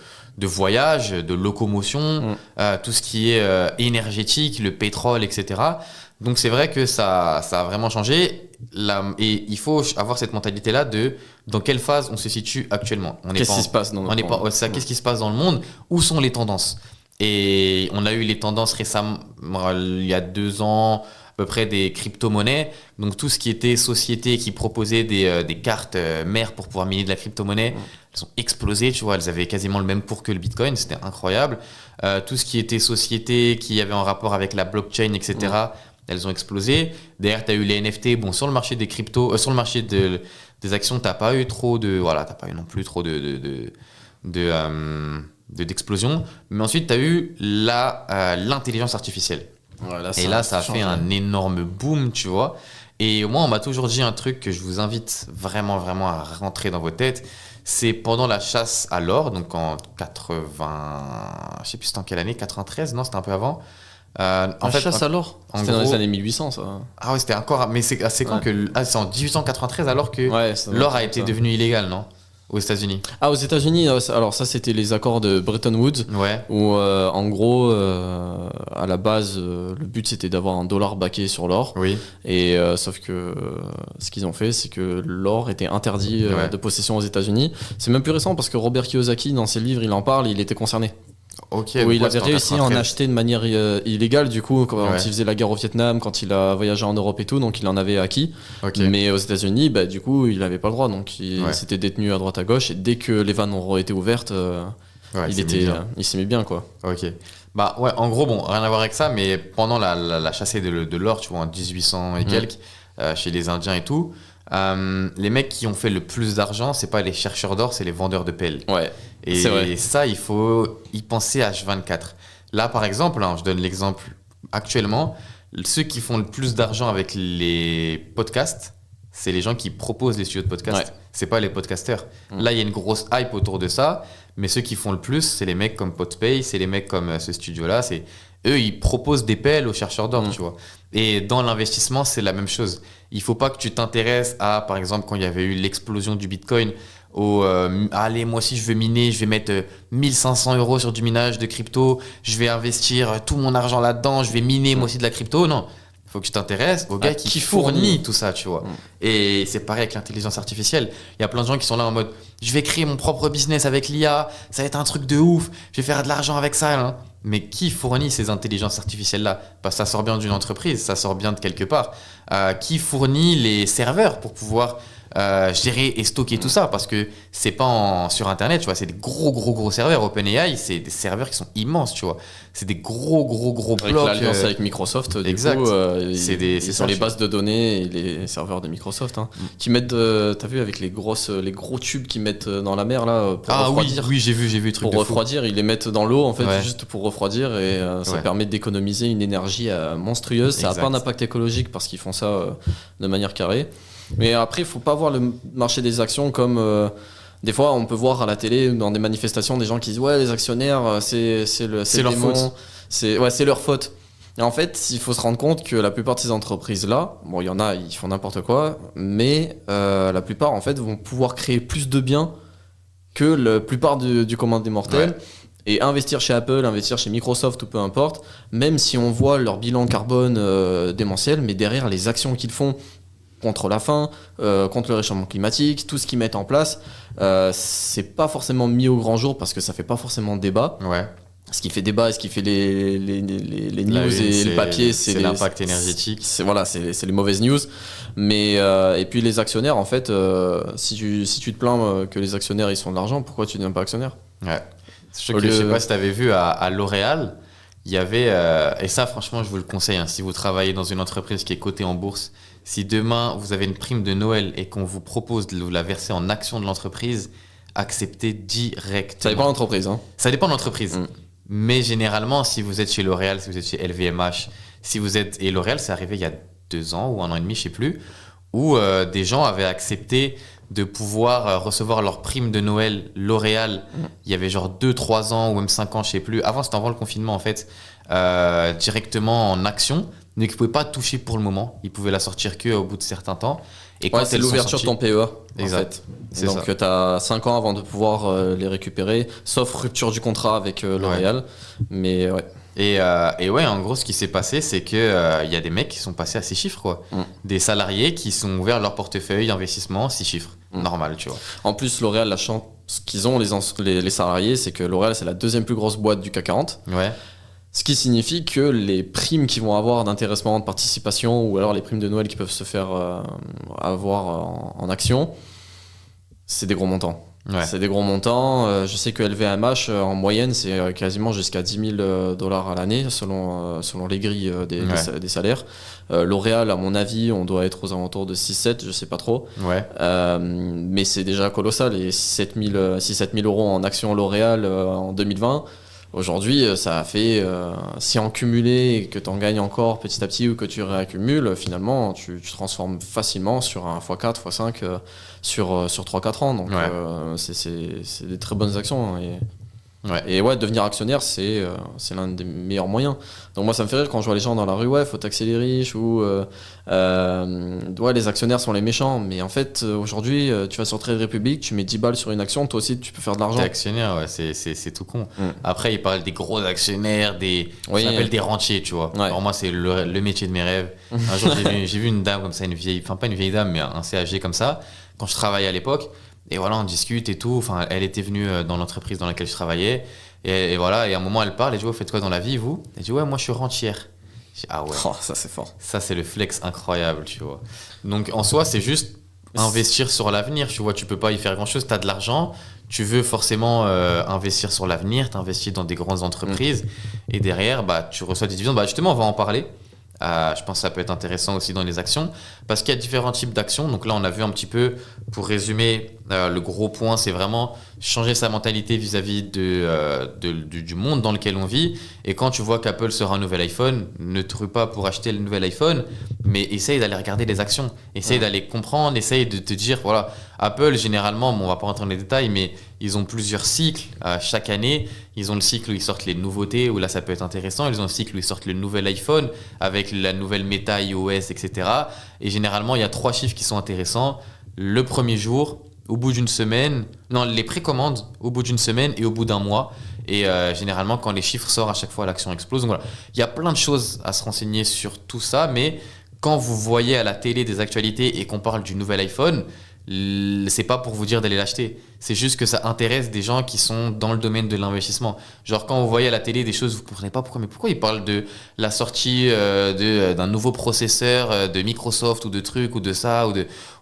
voyage, de locomotion, tout ce qui est énergétique, le pétrole, etc. Donc c'est vrai que ça a vraiment changé. Et il faut avoir cette mentalité-là de dans quelle phase on se situe actuellement. Qu'est-ce qui se passe dans le monde? Qu'est-ce qui se passe dans le monde? Où sont les tendances? Et on a eu les tendances récemment, il y a 2 ans, à peu près des crypto-monnaies. Donc tout ce qui était société qui proposait des cartes mères pour pouvoir miner de la crypto-monnaie, elles ont explosé, tu vois, elles avaient quasiment le même cours que le Bitcoin, c'était incroyable. Tout ce qui était société qui avait un rapport avec la blockchain, etc., elles ont explosé. Derrière, tu as eu les NFT. Bon, sur le marché des cryptos, sur le marché des actions, tu n'as pas eu trop de... Voilà, tu n'as pas eu non plus trop d'explosion. Mais ensuite, tu as eu l'intelligence artificielle. Et là, ça a fait un énorme boom, tu vois. Et moi, on m'a toujours dit un truc que je vous invite vraiment, vraiment à rentrer dans vos têtes. C'est pendant la chasse à l'or, donc en 80... Je sais plus c'était en quelle année, 93? Non, c'était un peu avant. Chasse à l'or. C'était dans les années 1800, ça. Ah ouais, c'était encore... Mais c'est quand que... c'est en 1893 alors que l'or a été devenu illégal, non? aux États-Unis. Ah, aux États-Unis, alors ça c'était les accords de Bretton Woods, Ouais. où en gros, à la base, le but c'était d'avoir un dollar baqué sur l'or. Oui. Et sauf que ce qu'ils ont fait, c'est que l'or était interdit Ouais. de possession aux États-Unis. C'est même plus récent parce que Robert Kiyosaki, dans ses livres, il en parle, il était concerné. Ok. Où il ouais, avait c'était en réussi à en 93. acheter de manière illégale, du coup, quand Ouais. il faisait la guerre au Vietnam, quand il a voyagé en Europe et tout, donc il en avait acquis. Ok. Mais aux États-Unis, bah, du coup, il n'avait pas le droit, donc il Ouais. s'était détenu à droite à gauche. Et dès que les vannes auront été ouvertes, Ouais, il c'est était, bien. il s'est mis bien, quoi. Ok. Bah ouais, en gros, bon, rien à voir avec ça, mais pendant la chassée de l'or, tu vois, en 1800 et quelques, chez les Indiens et tout, les mecs qui ont fait le plus d'argent, c'est pas les chercheurs d'or, c'est les vendeurs de pelles. Ouais. Et C'est vrai. ça, il faut y penser H24. Là, par exemple, hein, je donne l'exemple actuellement, ceux qui font le plus d'argent avec les podcasts, c'est les gens qui proposent les studios de podcast. Ouais. C'est pas les podcasteurs. Là, il y a une grosse hype autour de ça, mais ceux qui font le plus, c'est les mecs comme Podpay, c'est les mecs comme ce studio-là. C'est eux, ils proposent des pelles aux chercheurs d'or, tu vois. Et dans l'investissement, c'est la même chose. Il faut pas que tu t'intéresses à, par exemple, quand il y avait eu l'explosion du Bitcoin, allez, moi aussi je veux miner, je vais mettre 1500 € sur du minage de crypto, je vais investir tout mon argent là-dedans, je vais miner moi aussi de la crypto. Non, il faut que tu t'intéresses au gars qui fournit tout ça, tu vois. Et c'est pareil avec l'intelligence artificielle. Il y a plein de gens qui sont là en mode, je vais créer mon propre business avec l'IA, ça va être un truc de ouf, je vais faire de l'argent avec ça. Hein. Mais qui fournit ces intelligences artificielles-là? Parce que ça sort bien d'une entreprise, ça sort bien de quelque part. Qui fournit les serveurs pour pouvoir gérer et stocker tout ça? Parce que c'est pas sur Internet, tu vois, c'est des gros serveurs. OpenAI, c'est des serveurs qui sont immenses, tu vois. C'est des gros Avec blocs. l'alliance avec Microsoft, du exact. coup, C'est ils ça, sont les tu bases de données et les serveurs de Microsoft, hein, qui mettent, t'as vu avec les gros tubes qu'ils mettent dans la mer là pour refroidir. Oui, j'ai vu le truc Pour de fou. refroidir, ils les mettent dans l'eau en fait, Ouais. juste pour refroidir et ça Ouais. permet d'économiser une énergie monstrueuse. Ça n'a Exact. pas d'impact écologique parce qu'ils font ça de manière carrée. Mais après, il faut pas voir le marché des actions comme des fois on peut voir à la télé dans des manifestations des gens qui disent ouais les actionnaires c'est le leur démon, faute. c'est leur faute. Et en fait, il faut se rendre compte que la plupart de ces entreprises-là, bon, il y en a, ils font n'importe quoi, mais la plupart, en fait, vont pouvoir créer plus de biens que la plupart du commun des mortels. Ouais. Et investir chez Apple, investir chez Microsoft ou peu importe, même si on voit leur bilan carbone démentiel, mais derrière les actions qu'ils font contre la faim, contre le réchauffement climatique, tout ce qu'ils mettent en place, c'est pas forcément mis au grand jour parce que ça fait pas forcément débat. Ouais. Ce qui fait débat et ce qui fait les news Là, et c'est- le papier, c'est l'impact énergétique. C'est voilà, c'est les mauvaises news. Mais et puis les actionnaires, en fait, si tu te plains que les actionnaires ils sont de l'argent, pourquoi tu n'es pas actionnaire? Ouais. Je sais pas si tu avais vu à L'Oréal, il y avait, et ça franchement je vous le conseille, hein, si vous travaillez dans une entreprise qui est cotée en bourse, si demain vous avez une prime de Noël et qu'on vous propose de vous la verser en actions de l'entreprise, acceptez directement. Ça dépend de l'entreprise. Hein. Ça dépend de l'entreprise. Mm. Mais généralement, si vous êtes chez L'Oréal, si vous êtes chez LVMH, si vous êtes... Et L'Oréal, c'est arrivé il y a 2 ans ou 1 an et demi, je sais plus, où des gens avaient accepté de pouvoir recevoir leur prime de Noël L'Oréal. Il y avait genre 2-3 ans ou même 5 ans, je sais plus. Avant, c'était avant le confinement, en fait, directement en action. Mais qu'ils ne pouvaient pas toucher pour le moment. Ils pouvaient la sortir qu'au bout de certains temps. Et quand Ouais, c'est elles sont l'ouverture de sorties- ton PEA. Exact. En fait. C'est Donc ça. tu as 5 ans avant de pouvoir les récupérer, sauf rupture du contrat avec L'Oréal. Mais ouais. Et ouais, en gros, ce qui s'est passé, c'est que y a des mecs qui sont passés à 6 chiffres, quoi. Des salariés qui sont ouverts leur portefeuille d'investissement 6 chiffres. Normal, tu vois. En plus, L'Oréal, la chance qu'ils ont, les salariés, c'est que L'Oréal, c'est la deuxième plus grosse boîte du CAC 40. Ouais. Ce qui signifie que les primes qu'ils vont avoir d'intéressement, de participation, ou alors les primes de Noël qui peuvent se faire avoir en action, c'est des gros montants. Ouais. C'est des gros montants. Je sais que LVMH, en moyenne, c'est quasiment jusqu'à 10 000 $ à l'année, selon les grilles des salaires. L'Oréal, à mon avis, on doit être aux alentours de 6-7, je sais pas trop. Ouais. Mais c'est déjà colossal. Et 6-7 000 € en actions L'Oréal en 2020, aujourd'hui, ça a fait, si en cumulé et que tu en gagnes encore petit à petit ou que tu réaccumules, finalement, tu te transformes facilement sur un x4, x5 sur 3-4 ans. Donc, Ouais. c'est des très bonnes actions. Hein, et Ouais. Et ouais, devenir actionnaire, c'est l'un des meilleurs moyens. Donc moi, ça me fait rire quand je vois les gens dans la rue, ouais, faut taxer les riches ou ouais, les actionnaires sont les méchants. Mais en fait, aujourd'hui, tu vas sur Trade Republic, tu mets 10 balles sur une action, toi aussi, tu peux faire de l'argent. T'es actionnaire, ouais, c'est tout con. Mm. Après, il parle des gros actionnaires, Oui. ça s'appelle des rentiers, tu vois. Ouais. Pour moi, c'est le métier de mes rêves. Un jour, j'ai vu une dame comme ça, une vieille, enfin pas une vieille dame, mais un CAG comme ça, quand je travaillais à l'époque. Et voilà, on discute et tout. Enfin, elle était venue dans l'entreprise dans laquelle je travaillais. Et voilà, et à un moment, elle parle. Elle dit, vous faites quoi dans la vie, vous? Elle dit, ouais, moi, je suis rentière. Je dis, ah ouais. Oh, ça, c'est fort. Ça, c'est le flex incroyable, tu vois. Donc, en soi, c'est juste investir sur l'avenir, tu vois. Tu peux pas y faire grand-chose. Tu as de l'argent. Tu veux forcément investir sur l'avenir. Tu investis dans des grandes entreprises. Et derrière, bah, tu reçois des dividendes. Bah, justement, on va en parler. Je pense que ça peut être intéressant aussi dans les actions parce qu'il y a différents types d'actions. Donc là, on a vu un petit peu, pour résumer, le gros point, c'est vraiment changer sa mentalité vis-à-vis du monde dans lequel on vit. Et quand tu vois qu'Apple sort un nouvel iPhone, ne te rue pas pour acheter le nouvel iPhone, mais essaye d'aller regarder les actions, essaye d'aller comprendre, essaye de te dire, voilà, Apple, généralement, bon, on va pas rentrer dans les détails, mais ils ont plusieurs cycles chaque année. Ils ont le cycle où ils sortent les nouveautés, où là, ça peut être intéressant. Ils ont le cycle où ils sortent le nouvel iPhone avec la nouvelle méta iOS, etc. Et généralement, il y a 3 chiffres qui sont intéressants. Le premier jour, au bout d'une semaine, non, les précommandes au bout d'une semaine et au bout d'un mois. Et généralement, quand les chiffres sortent, à chaque fois, l'action explose. Donc voilà, il y a plein de choses à se renseigner sur tout ça. Mais quand vous voyez à la télé des actualités et qu'on parle du nouvel iPhone, c'est pas pour vous dire d'aller l'acheter, c'est juste que ça intéresse des gens qui sont dans le domaine de l'investissement. Genre quand vous voyez à la télé des choses, vous comprenez pas pourquoi, mais pourquoi ils parlent de la sortie d'un nouveau processeur de Microsoft ou de trucs ou de ça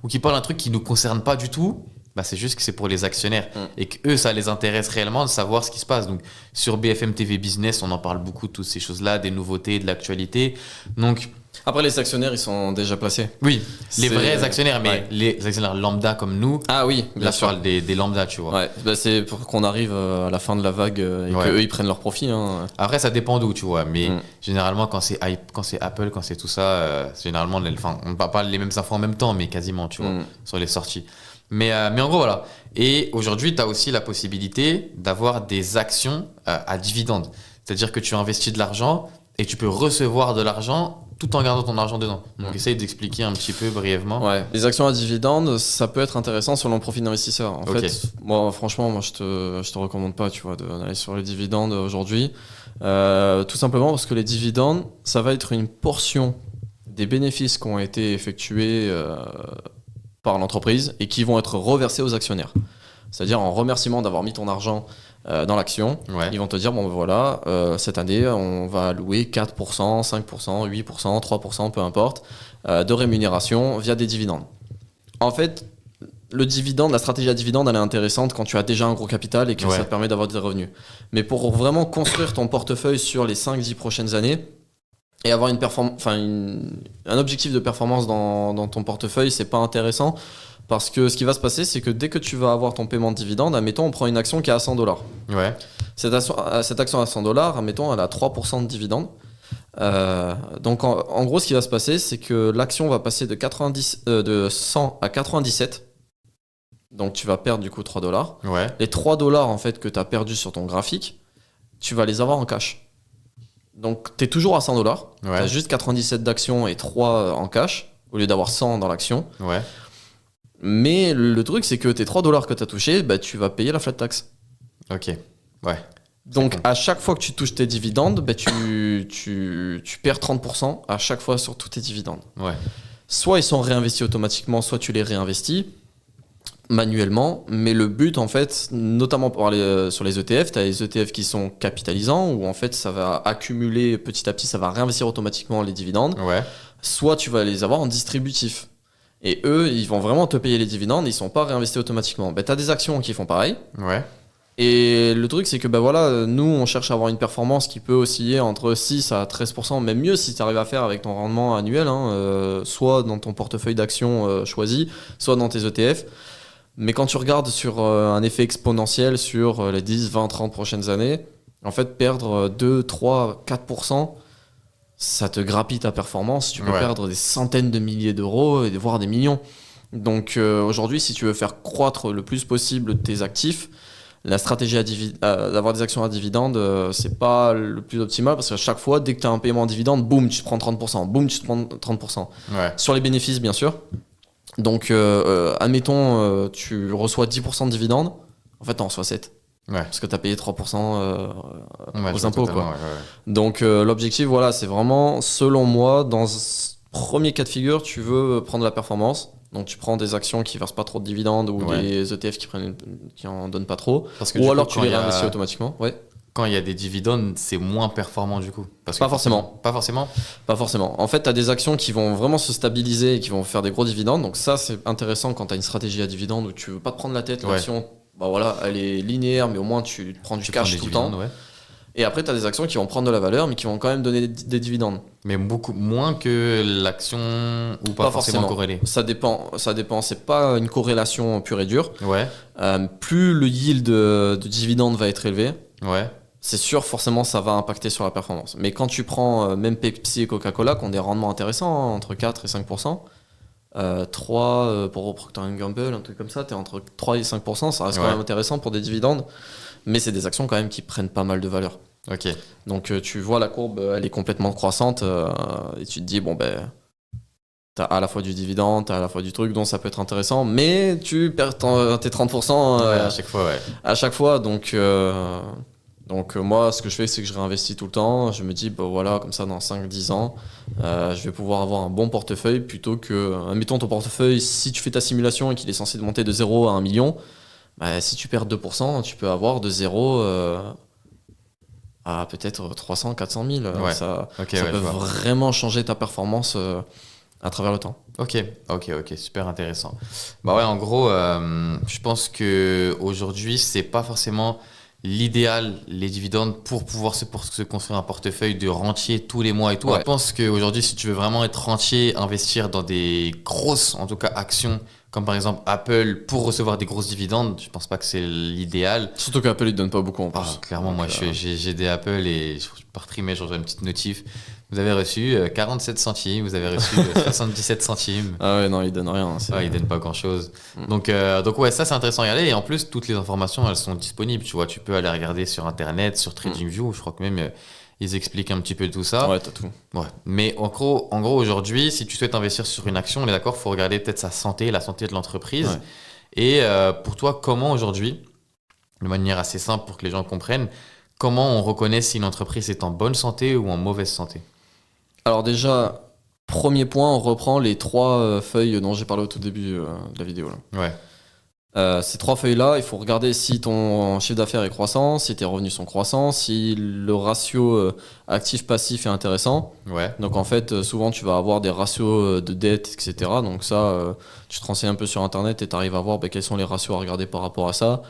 ou qui parlent d'un truc qui nous concerne pas du tout. Bah c'est juste que c'est pour les actionnaires et que eux ça les intéresse réellement de savoir ce qui se passe. Donc sur BFM TV Business, on en parle beaucoup de toutes ces choses-là, des nouveautés, de l'actualité. Donc après, les actionnaires, ils sont déjà placés. oui, les C'est- vrais actionnaires, mais ouais. les actionnaires lambda comme nous. Ah oui, Là, je parle des lambda, tu vois. Ouais, bah, c'est pour qu'on arrive à la fin de la vague et Ouais. qu'eux, ils prennent leur profit. Hein. Après, ça dépend d'où, tu vois. Mais Mm. généralement, quand c'est Apple, quand c'est tout ça, généralement, enfin, on ne parle pas les mêmes infos en même temps, mais quasiment, tu vois, Mm. sur les sorties. Mais en gros, voilà. Et aujourd'hui, tu as aussi la possibilité d'avoir des actions à dividendes. C'est-à-dire que tu investis de l'argent et tu peux recevoir de l'argent tout en gardant ton argent dedans. Donc, essaye d'expliquer un petit peu brièvement. Ouais. Les actions à dividendes, ça peut être intéressant selon le profil d'investisseur. En Ok. fait, moi, franchement, moi, je te recommande pas, tu vois, d'aller sur les dividendes aujourd'hui. Tout simplement parce que les dividendes, ça va être une portion des bénéfices qui ont été effectués par l'entreprise et qui vont être reversés aux actionnaires. C'est-à-dire en remerciement d'avoir mis ton argent dans l'action, Ouais. ils vont te dire, bon ben voilà, cette année, on va allouer 4%, 5%, 8%, 3%, peu importe, de rémunération via des dividendes. En fait, le dividende, la stratégie à dividende, elle est intéressante quand tu as déjà un gros capital et que Ouais. ça te permet d'avoir des revenus. Mais pour vraiment construire ton portefeuille sur les 5-10 prochaines années et avoir un objectif de performance dans ton portefeuille, c'est pas intéressant. Parce que ce qui va se passer, c'est que dès que tu vas avoir ton paiement de dividende, admettons, on prend une action qui est à 100 $. Ouais. Cette action à 100 $, admettons, elle a 3% de dividende. Donc en gros, ce qui va se passer, c'est que l'action va passer de 100 à 97. Donc tu vas perdre du coup 3 $. Ouais. Les 3 $ en fait que tu as perdu sur ton graphique, tu vas les avoir en cash. Donc tu es toujours à 100 $. Tu Ouais. as juste 97 d'actions et 3 en cash, au lieu d'avoir 100 dans l'action. Ouais. Mais le truc, c'est que tes 3 $ que tu as touchés, bah, tu vas payer la flat tax. Ok. Ouais. Donc con. à chaque fois que tu touches tes dividendes, bah, tu perds 30% à chaque fois sur tous tes dividendes. Ouais. Soit ils sont réinvestis automatiquement, soit tu les réinvestis manuellement. Mais le but, en fait, notamment sur les ETF, tu as les ETF qui sont capitalisants, où en fait ça va accumuler petit à petit, ça va réinvestir automatiquement les dividendes. Ouais. Soit tu vas les avoir en distributif. Et eux, ils vont vraiment te payer les dividendes, ils sont pas réinvestis automatiquement. Bah, tu as des actions qui font pareil. Ouais. Et le truc, c'est que bah voilà, nous, on cherche à avoir une performance qui peut osciller entre 6 à 13%, même mieux si tu arrives à faire avec ton rendement annuel, hein, soit dans ton portefeuille d'actions choisi, soit dans tes ETF. Mais quand tu regardes sur un effet exponentiel sur les 10, 20, 30 prochaines années, en fait, perdre 2, 3, 4%, ça te grappille ta performance. Tu peux Ouais. perdre des centaines de milliers d'euros et voire des millions. Donc aujourd'hui, si tu veux faire croître le plus possible tes actifs, la stratégie d'avoir des actions à dividende, c'est pas le plus optimal parce qu'à chaque fois, dès que tu as un paiement en dividende, boum, tu te prends 30%, boum, tu te prends 30%. Ouais. Sur les bénéfices, bien sûr. Donc, admettons, tu reçois 10% de dividende, en fait, tu en reçois 7. Ouais. Parce que tu as payé 3% Ouais, aux impôts, quoi. ouais. Donc, l'objectif, voilà, c'est vraiment, selon moi, dans ce premier cas de figure, tu veux prendre la performance. Donc, tu prends des actions qui versent pas trop de dividendes ou des ETF qui en donnent pas trop. Parce que, ou du alors, coup, tu les réinvestis automatiquement. Ouais. Quand il y a des dividendes, c'est moins performant du coup. Parce Pas que forcément. Pas forcément. Pas forcément. En fait, tu as des actions qui vont vraiment se stabiliser et qui vont faire des gros dividendes. Donc ça, c'est intéressant quand tu as une stratégie à dividendes où tu veux pas te prendre la tête. L'action, bah voilà, elle est linéaire, mais au moins tu prends du cash tout le temps. Ouais. Et après, tu as des actions qui vont prendre de la valeur, mais qui vont quand même donner des dividendes. Mais beaucoup moins que l'action ou pas forcément corrélée. Ça dépend. C'est pas une corrélation pure et dure. Ouais. Plus le yield de dividende va être élevé, ouais. C'est sûr, forcément, ça va impacter sur la performance. Mais quand tu prends même Pepsi et Coca-Cola, qui ont des rendements intéressants, hein, entre 4 et 5%, 3 pour Procter & Gamble, un truc comme ça, tu es entre 3 et 5%, ça reste quand même intéressant pour des dividendes. Mais c'est des actions quand même qui prennent pas mal de valeur. Ok. Donc tu vois, la courbe, elle est complètement croissante et tu te dis, bon ben, t'as à la fois du dividende, t'as à la fois du truc, donc ça peut être intéressant, mais tu perds tes 30% à chaque fois, À chaque fois, donc moi, ce que je fais, c'est que je réinvestis tout le temps. Je me dis, bah voilà, comme ça, dans 5-10 ans, je vais pouvoir avoir un bon portefeuille plutôt que, admettons ton portefeuille, si tu fais ta simulation et qu'il est censé monter de 0 à 1 million, bah, si tu perds 2%, tu peux avoir de 0 à peut-être 300, 400 000. Ça peut vraiment changer ta performance à travers le temps. Ok, super intéressant. Bah ouais, en gros, je pense que aujourd'hui, c'est pas forcément l'idéal, les dividendes, pour pouvoir se construire un portefeuille de rentier tous les mois et tout. Ouais. Je pense qu'aujourd'hui, si tu veux vraiment être rentier, investir dans des grosses, en tout cas, actions, comme par exemple Apple, pour recevoir des grosses dividendes, je pense pas que c'est l'idéal. Surtout qu'Apple, il donne pas beaucoup en plus. Clairement, moi, j'ai des Apple et par trimestre, je reçois une petite notif. Vous avez reçu 47 centimes, vous avez reçu 77 centimes. Ah ouais, non, ils donnent rien. Ils donnent pas grand-chose. Donc ouais, ça, c'est intéressant à regarder. Et en plus, toutes les informations, elles sont disponibles. Tu vois, tu peux aller regarder sur Internet, sur TradingView. Je crois que même, ils expliquent un petit peu tout ça. Ouais, t'as tout. Ouais. Mais en gros, aujourd'hui, si tu souhaites investir sur une action, on est d'accord, il faut regarder peut-être sa santé, la santé de l'entreprise. Ouais. Et pour toi, comment aujourd'hui, de manière assez simple pour que les gens comprennent, comment on reconnaît si une entreprise est en bonne santé ou en mauvaise santé ? Alors déjà, premier point, on reprend les 3 feuilles dont j'ai parlé au tout début de la vidéo. Là. Ouais. Ces 3 feuilles-là, il faut regarder si ton chiffre d'affaires est croissant, si tes revenus sont croissants, si le ratio actif-passif est intéressant. Ouais. Donc en fait, souvent tu vas avoir des ratios de dette, etc. Donc ça, tu te renseignes un peu sur Internet et tu arrives à voir quels sont les ratios à regarder par rapport à ça.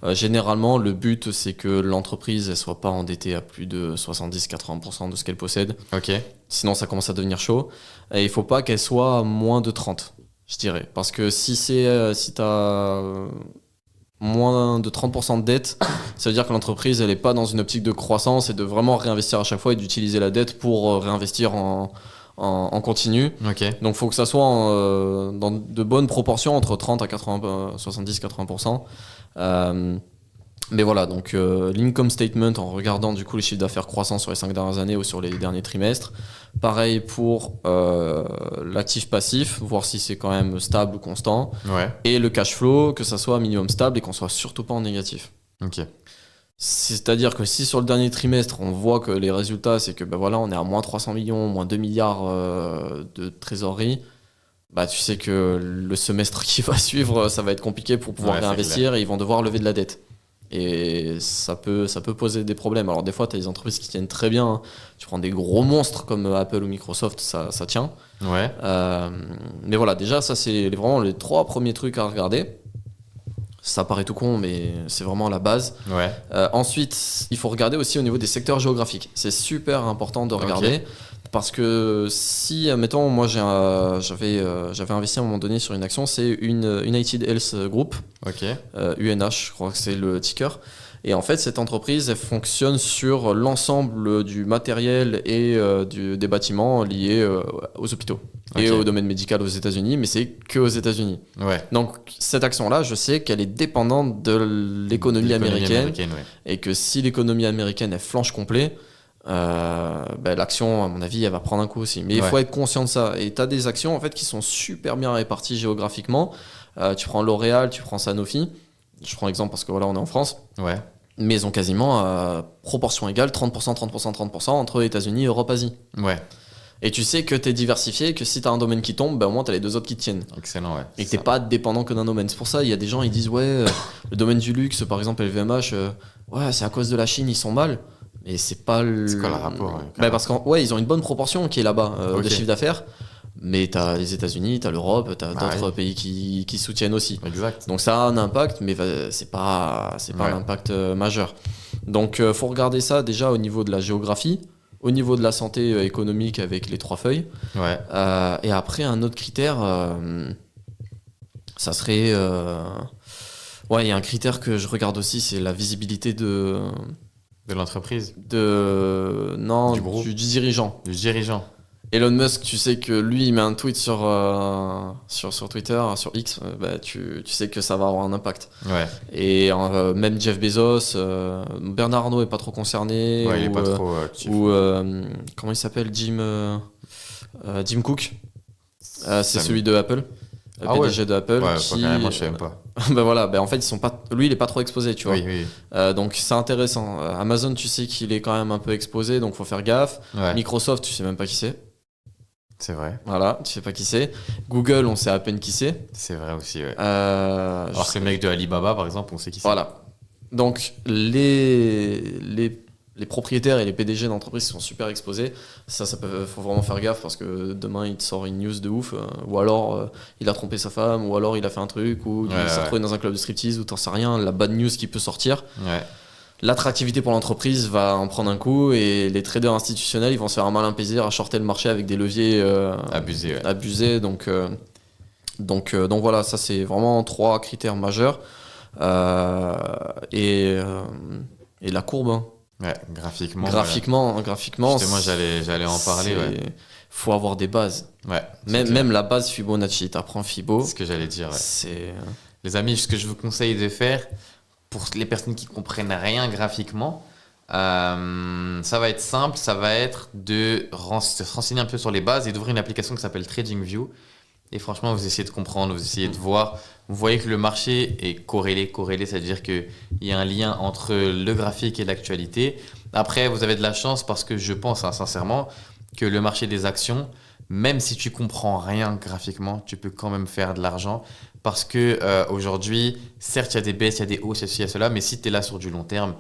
Généralement, le but, c'est que l'entreprise ne soit pas endettée à plus de 70-80% de ce qu'elle possède. Ok. Sinon, ça commence à devenir chaud. Et il ne faut pas qu'elle soit moins de 30, je dirais. Parce que si tu as moins de 30% de dette, ça veut dire que l'entreprise, elle n'est pas dans une optique de croissance et de vraiment réinvestir à chaque fois et d'utiliser la dette pour réinvestir en continu. Okay. Donc il faut que ça soit dans de bonnes proportions entre 30 à 70-80%. Mais voilà, donc l'income statement en regardant du coup les chiffres d'affaires croissants sur les 5 dernières années ou sur les derniers trimestres. Pareil pour l'actif passif, voir si c'est quand même stable ou constant. Ouais. Et le cash flow, que ça soit minimum stable et qu'on soit surtout pas en négatif. Ok. C'est-à-dire que si sur le dernier trimestre, on voit que les résultats, c'est que voilà, on est à moins 300 millions, moins 2 milliards de trésorerie, bah, tu sais que le semestre qui va suivre, ça va être compliqué pour pouvoir réinvestir et ils vont devoir lever de la dette. Et ça peut poser des problèmes. Alors des fois, tu as des entreprises qui tiennent très bien. Hein. Tu prends des gros monstres comme Apple ou Microsoft, ça tient. Ouais. Mais voilà, déjà, ça, c'est vraiment les 3 premiers trucs à regarder. Ça paraît tout con, mais c'est vraiment la base. Ouais. Ensuite, il faut regarder aussi au niveau des secteurs géographiques. C'est super important de regarder. Parce que si, mettons, moi j'avais investi à un moment donné sur une action, c'est une United Health Group, okay. UNH, je crois que c'est le ticker. Et en fait, cette entreprise, elle fonctionne sur l'ensemble du matériel et des bâtiments liés aux hôpitaux et au domaine médical aux États-Unis, mais c'est que aux États-Unis. Ouais. Donc cette action-là, je sais qu'elle est dépendante de l'économie américaine ouais. et que si l'économie américaine elle flanche complet, l'action, à mon avis, elle va prendre un coup aussi. Mais il faut être conscient de ça. Et tu as des actions en fait qui sont super bien réparties géographiquement. Tu prends L'Oréal, tu prends Sanofi. Je prends l'exemple parce que voilà, on est en France. Ouais. Mais ils ont quasiment proportion égale 30%, 30%, 30% entre États-Unis et Europe, Asie. Ouais. Et tu sais que tu es diversifié, que si tu as un domaine qui tombe, au moins tu as les deux autres qui te tiennent. Excellent, ouais. Et que tu n'es pas dépendant que d'un domaine. C'est pour ça, il y a des gens, ils disent le domaine du luxe, par exemple LVMH, c'est à cause de la Chine, ils sont mal. Mais c'est pas le. C'est quoi le rapport parce qu'ils ont une bonne proportion qui est là-bas de chiffre d'affaires. Mais tu as les États-Unis, tu as l'Europe, tu as d'autres pays qui soutiennent aussi. Exact. Donc ça a un impact, mais c'est pas un impact majeur. Donc faut regarder ça déjà au niveau de la géographie, au niveau de la santé économique avec les 3 feuilles. Ouais. Et après, un autre critère, ça serait. Il y a un critère que je regarde aussi, c'est la visibilité de l'entreprise. Du groupe. Du dirigeant. Du dirigeant. Elon Musk, tu sais que lui, il met un tweet sur Twitter, sur X, tu sais que ça va avoir un impact. Ouais. Et même Jeff Bezos, Bernard Arnault est pas trop concerné. Ouais, il est pas trop actif. Ou comment il s'appelle, Jim Cook. C'est celui de Apple. Le PDG de Apple. Ouais, carrément, je sais même pas. En fait, lui, il est pas trop exposé, tu vois. Oui. Donc, c'est intéressant. Amazon, tu sais qu'il est quand même un peu exposé, donc faut faire gaffe. Ouais. Microsoft, tu sais même pas qui c'est. C'est vrai. Voilà, tu sais pas qui c'est. Google, on sait à peine qui c'est. C'est vrai aussi, ouais. Alors que le mec de Alibaba, par exemple, on sait qui c'est. Voilà. Donc, les propriétaires et les PDG d'entreprises sont super exposés. Faut vraiment faire gaffe parce que demain, il te sort une news de ouf. Ou alors, il a trompé sa femme, ou alors il a fait un truc, ou il s'est retrouvé dans un club de striptease, ou t'en sais rien. La bad news qui peut sortir. Ouais. L'attractivité pour l'entreprise va en prendre un coup et les traders institutionnels, ils vont se faire un malin plaisir à shorter le marché avec des leviers abusés. Donc voilà, ça c'est vraiment 3 critères majeurs. Et la courbe. Hein. Ouais, graphiquement. Justement, j'allais en parler. Faut avoir des bases. Ouais. Même la base Fibonacci, t'apprends Fibo. C'est ce que j'allais dire. Ouais. C'est... Les amis, ce que je vous conseille de faire, pour les personnes qui comprennent rien graphiquement, ça va être simple, ça va être de se renseigner un peu sur les bases et d'ouvrir une application qui s'appelle TradingView. Et franchement, vous essayez de comprendre, vous essayez de voir. Vous voyez que le marché est corrélé, c'est-à-dire qu'il y a un lien entre le graphique et l'actualité. Après, vous avez de la chance parce que je pense sincèrement que le marché des actions, même si tu comprends rien graphiquement, tu peux quand même faire de l'argent. Parce que aujourd'hui, certes, il y a des baisses, il y a des hausses, il y a ceci, il y a cela, mais si tu es là sur du long terme,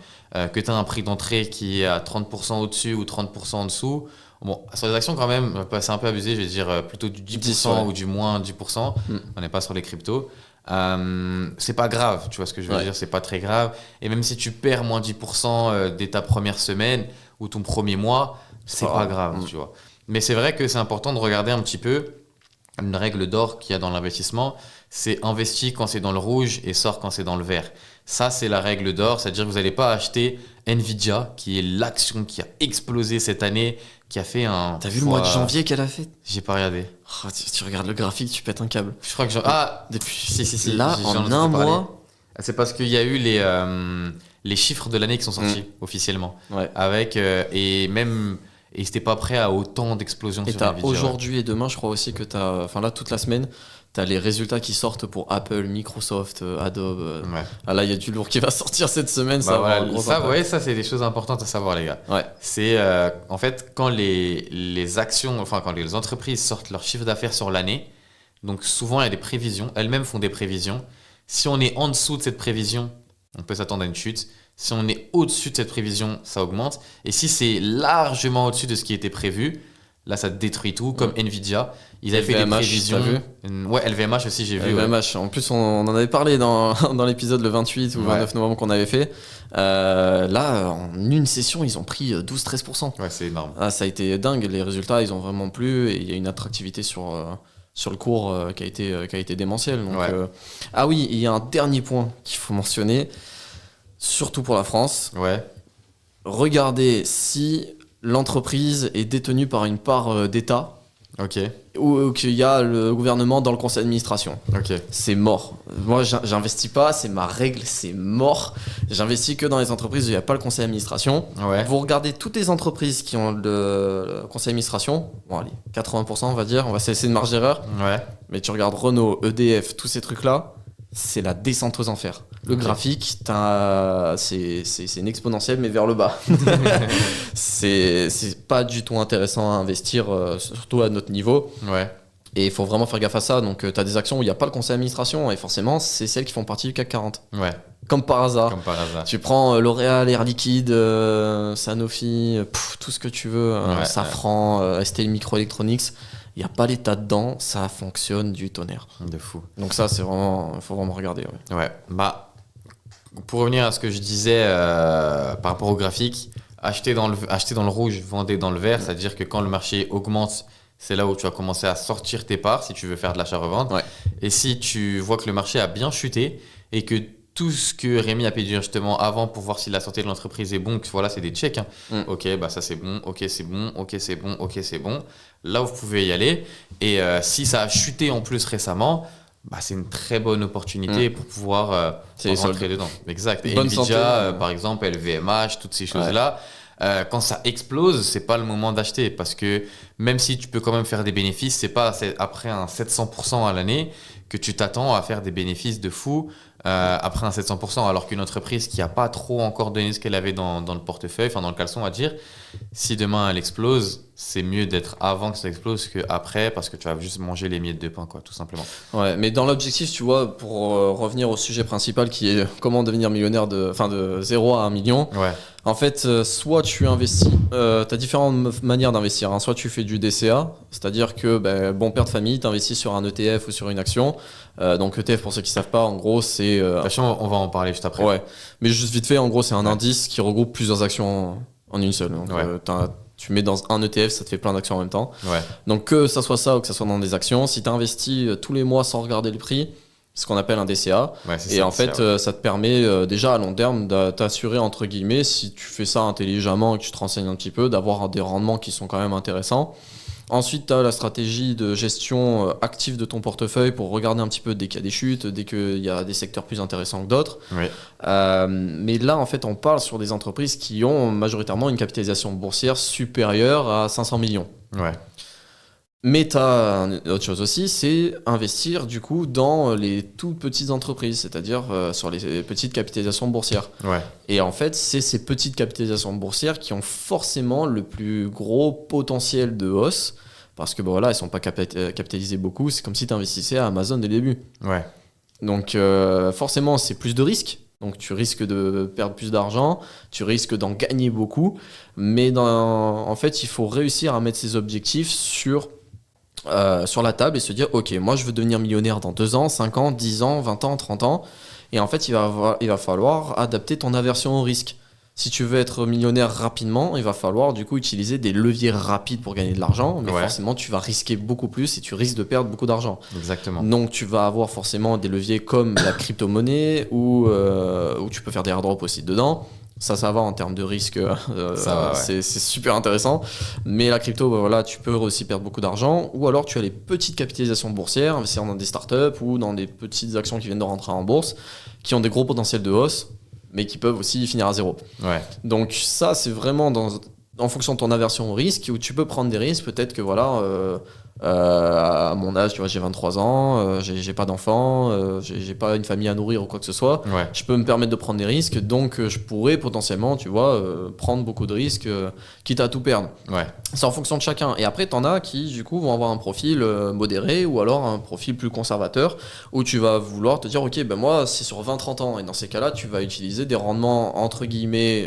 que tu as un prix d'entrée qui est à 30% au-dessus ou 30% en dessous, bon, sur les actions quand même, c'est un peu abusé, je vais dire plutôt du 10% ou du moins 10%, on n'est pas sur les cryptos. C'est pas grave, tu vois ce que je veux dire, c'est pas très grave. Et même si tu perds moins 10% dès ta première semaine ou ton premier mois, c'est pas grave, tu vois. Mais c'est vrai que c'est important de regarder un petit peu une règle d'or qu'il y a dans l'investissement, c'est investir quand c'est dans le rouge et sort quand c'est dans le vert. Ça, c'est la règle d'or, c'est-à-dire que vous n'allez pas acheter Nvidia, qui est l'action qui a explosé cette année, qui a fait un... T'as vu le mois de janvier qu'elle a fait ? J'ai pas regardé. Oh, tu regardes le graphique, tu pètes un câble. Je crois que depuis... Si. Là, en un mois... C'est parce qu'il y a eu les chiffres de l'année qui sont sortis officiellement. Ouais. Avec... Et c'était pas prêt à autant d'explosions sur Nvidia. Aujourd'hui et demain, je crois aussi que enfin là, toute la semaine, t'as les résultats qui sortent pour Apple, Microsoft, Adobe. Là, il y a du lourd qui va sortir cette semaine. Ça, c'est des choses importantes à savoir, les gars. Ouais. C'est en fait quand les actions, quand les entreprises sortent leur chiffre d'affaires sur l'année, donc souvent il y a des prévisions, elles-mêmes font des prévisions. Si on est en dessous de cette prévision, on peut s'attendre à une chute. Si on est au-dessus de cette prévision, ça augmente. Et si c'est largement au-dessus de ce qui était prévu, là, ça détruit tout. Comme Nvidia, ils avaient fait des prévisions. T'as vu ? Ouais, LVMH aussi, j'ai vu. LVMH, en plus, on en avait parlé dans l'épisode le 28 ou 29 novembre qu'on avait fait. Là, en une session, ils ont pris 12-13%. Ouais, c'est énorme. Ça a été dingue. Les résultats, ils ont vraiment plu. Et il y a une attractivité sur le cours qui a été démentiel. Donc, oui, il y a un dernier point qu'il faut mentionner. surtout pour la France. Ouais. Regardez si l'entreprise est détenue par une part d'État Ok. ou qu'il y a le gouvernement dans le conseil d'administration. Ok. C'est mort. Moi, j'investis pas, c'est ma règle, c'est mort. J'investis que dans les entreprises où il n'y a pas le conseil d'administration. Ouais. Vous regardez toutes les entreprises qui ont le conseil d'administration, bon allez, 80% on va dire, on va se laisser une marge d'erreur, Ouais. mais tu regardes Renault, EDF, tous ces trucs-là, c'est la descente aux enfers. Le Ok. graphique, c'est une exponentielle mais vers le bas. C'est pas du tout intéressant à investir, surtout à notre niveau. Ouais. Et il faut vraiment faire gaffe à ça. Donc, tu as des actions où il n'y a pas le conseil d'administration et forcément, c'est celles qui font partie du CAC 40. Ouais. Comme par hasard. Comme par hasard. Tu prends L'Oréal, Air Liquide, Sanofi, tout ce que tu veux, Ouais, Safran, ST Microelectronics. Il n'y a pas l'État dedans, ça fonctionne du tonnerre. De fou. Donc ça, faut vraiment regarder. Ouais. Ouais. Bah, pour revenir à ce que je disais par rapport au graphique, acheter dans le rouge, vendez dans le vert, c'est-à-dire que quand le marché augmente, c'est là où tu vas commencer à sortir tes parts si tu veux faire de l'achat-revente. Ouais. Et si tu vois que le marché a bien chuté et que tout ce que Rémi a pu dire justement avant pour voir si la santé de l'entreprise est bon, que voilà, c'est des checks. Hein. Ok, bah ça c'est bon, ok c'est bon, ok c'est bon, ok c'est bon. Là, vous pouvez y aller. Et si ça a chuté en plus récemment, bah, c'est une très bonne opportunité pour pouvoir rentrer dedans. Exact. Et Bonne Nvidia, santé, par exemple, LVMH, toutes ces choses-là, quand ça explose, c'est pas le moment d'acheter parce que même si tu peux quand même faire des bénéfices, c'est pas après un 700% à l'année que tu t'attends à faire des bénéfices de fou après un 700%, alors qu'une entreprise qui n'a pas trop encore donné ce qu'elle avait dans le portefeuille, enfin dans le caleçon, on va dire, si demain elle explose, c'est mieux d'être avant que ça explose qu'après parce que tu vas juste manger les miettes de pain, quoi, tout simplement. Ouais, mais dans l'objectif, tu vois, pour revenir au sujet principal qui est comment devenir millionnaire de 0 à 1 million. Ouais. En fait, soit tu investis, tu as différentes manières d'investir. Hein. Soit tu fais du DCA, c'est-à-dire que bon père de famille, tu investis sur un ETF ou sur une action. Donc ETF, pour ceux qui ne savent pas, en gros, c'est... De toute façon, on va en parler juste après. Ouais, mais juste vite fait, en gros, c'est un indice qui regroupe plusieurs actions en une seule. Donc, tu mets dans un ETF, ça te fait plein d'actions en même temps. Ouais. Donc que ça soit ça ou que ça soit dans des actions, si tu investis tous les mois sans regarder le prix, c'est ce qu'on appelle un DCA. Ouais, c'est Et ça, en fait, ça te permet déjà à long terme de t'assurer, entre guillemets, si tu fais ça intelligemment et que tu te renseignes un petit peu, d'avoir des rendements qui sont quand même intéressants. Ensuite, tu as la stratégie de gestion active de ton portefeuille pour regarder un petit peu dès qu'il y a des chutes, dès qu'il y a des secteurs plus intéressants que d'autres. Oui. Mais là, en fait, on parle sur des entreprises qui ont majoritairement une capitalisation boursière supérieure à 500 millions. Ouais. Mais tu as autre chose aussi, c'est investir du coup dans les toutes petites entreprises, c'est-à-dire sur les petites capitalisations boursières. Ouais. Et en fait, c'est ces petites capitalisations boursières qui ont forcément le plus gros potentiel de hausse, parce que voilà, elles ne sont pas capitalisées beaucoup, c'est comme si tu investissais à Amazon dès le début. Ouais. Donc forcément, c'est plus de risques. Donc tu risques de perdre plus d'argent, tu risques d'en gagner beaucoup, mais en fait, il faut réussir à mettre ses objectifs sur la table et se dire ok, moi je veux devenir millionnaire dans 2 ans, 5 ans, 10 ans, 20 ans, 30 ans. Et en fait, il va falloir adapter ton aversion au risque. Si tu veux être millionnaire rapidement, il va falloir du coup utiliser des leviers rapides pour gagner de l'argent, mais forcément tu vas risquer beaucoup plus et tu risques de perdre beaucoup d'argent. Exactement. Donc tu vas avoir forcément des leviers comme la crypto-monnaie où tu peux faire des airdrops aussi dedans. Ça va en termes de risque, c'est super intéressant. Mais la crypto, voilà, tu peux aussi perdre beaucoup d'argent. Ou alors tu as les petites capitalisations boursières, investir dans des startups ou dans des petites actions qui viennent de rentrer en bourse, qui ont des gros potentiels de hausse, mais qui peuvent aussi finir à zéro. Ouais. Donc ça, c'est vraiment en fonction de ton aversion au risque, où tu peux prendre des risques. Peut-être que voilà, à mon âge, tu vois, j'ai 23 ans, j'ai pas d'enfants, j'ai pas une famille à nourrir ou quoi que ce soit. Ouais. Je peux me permettre de prendre des risques, donc je pourrais potentiellement, tu vois, prendre beaucoup de risques, quitte à tout perdre. Ouais. C'est en fonction de chacun. Et après, t'en as qui, du coup, vont avoir un profil modéré ou alors un profil plus conservateur, où tu vas vouloir te dire, ok, ben moi, c'est sur 20-30 ans. Et dans ces cas-là, tu vas utiliser des rendements, entre guillemets,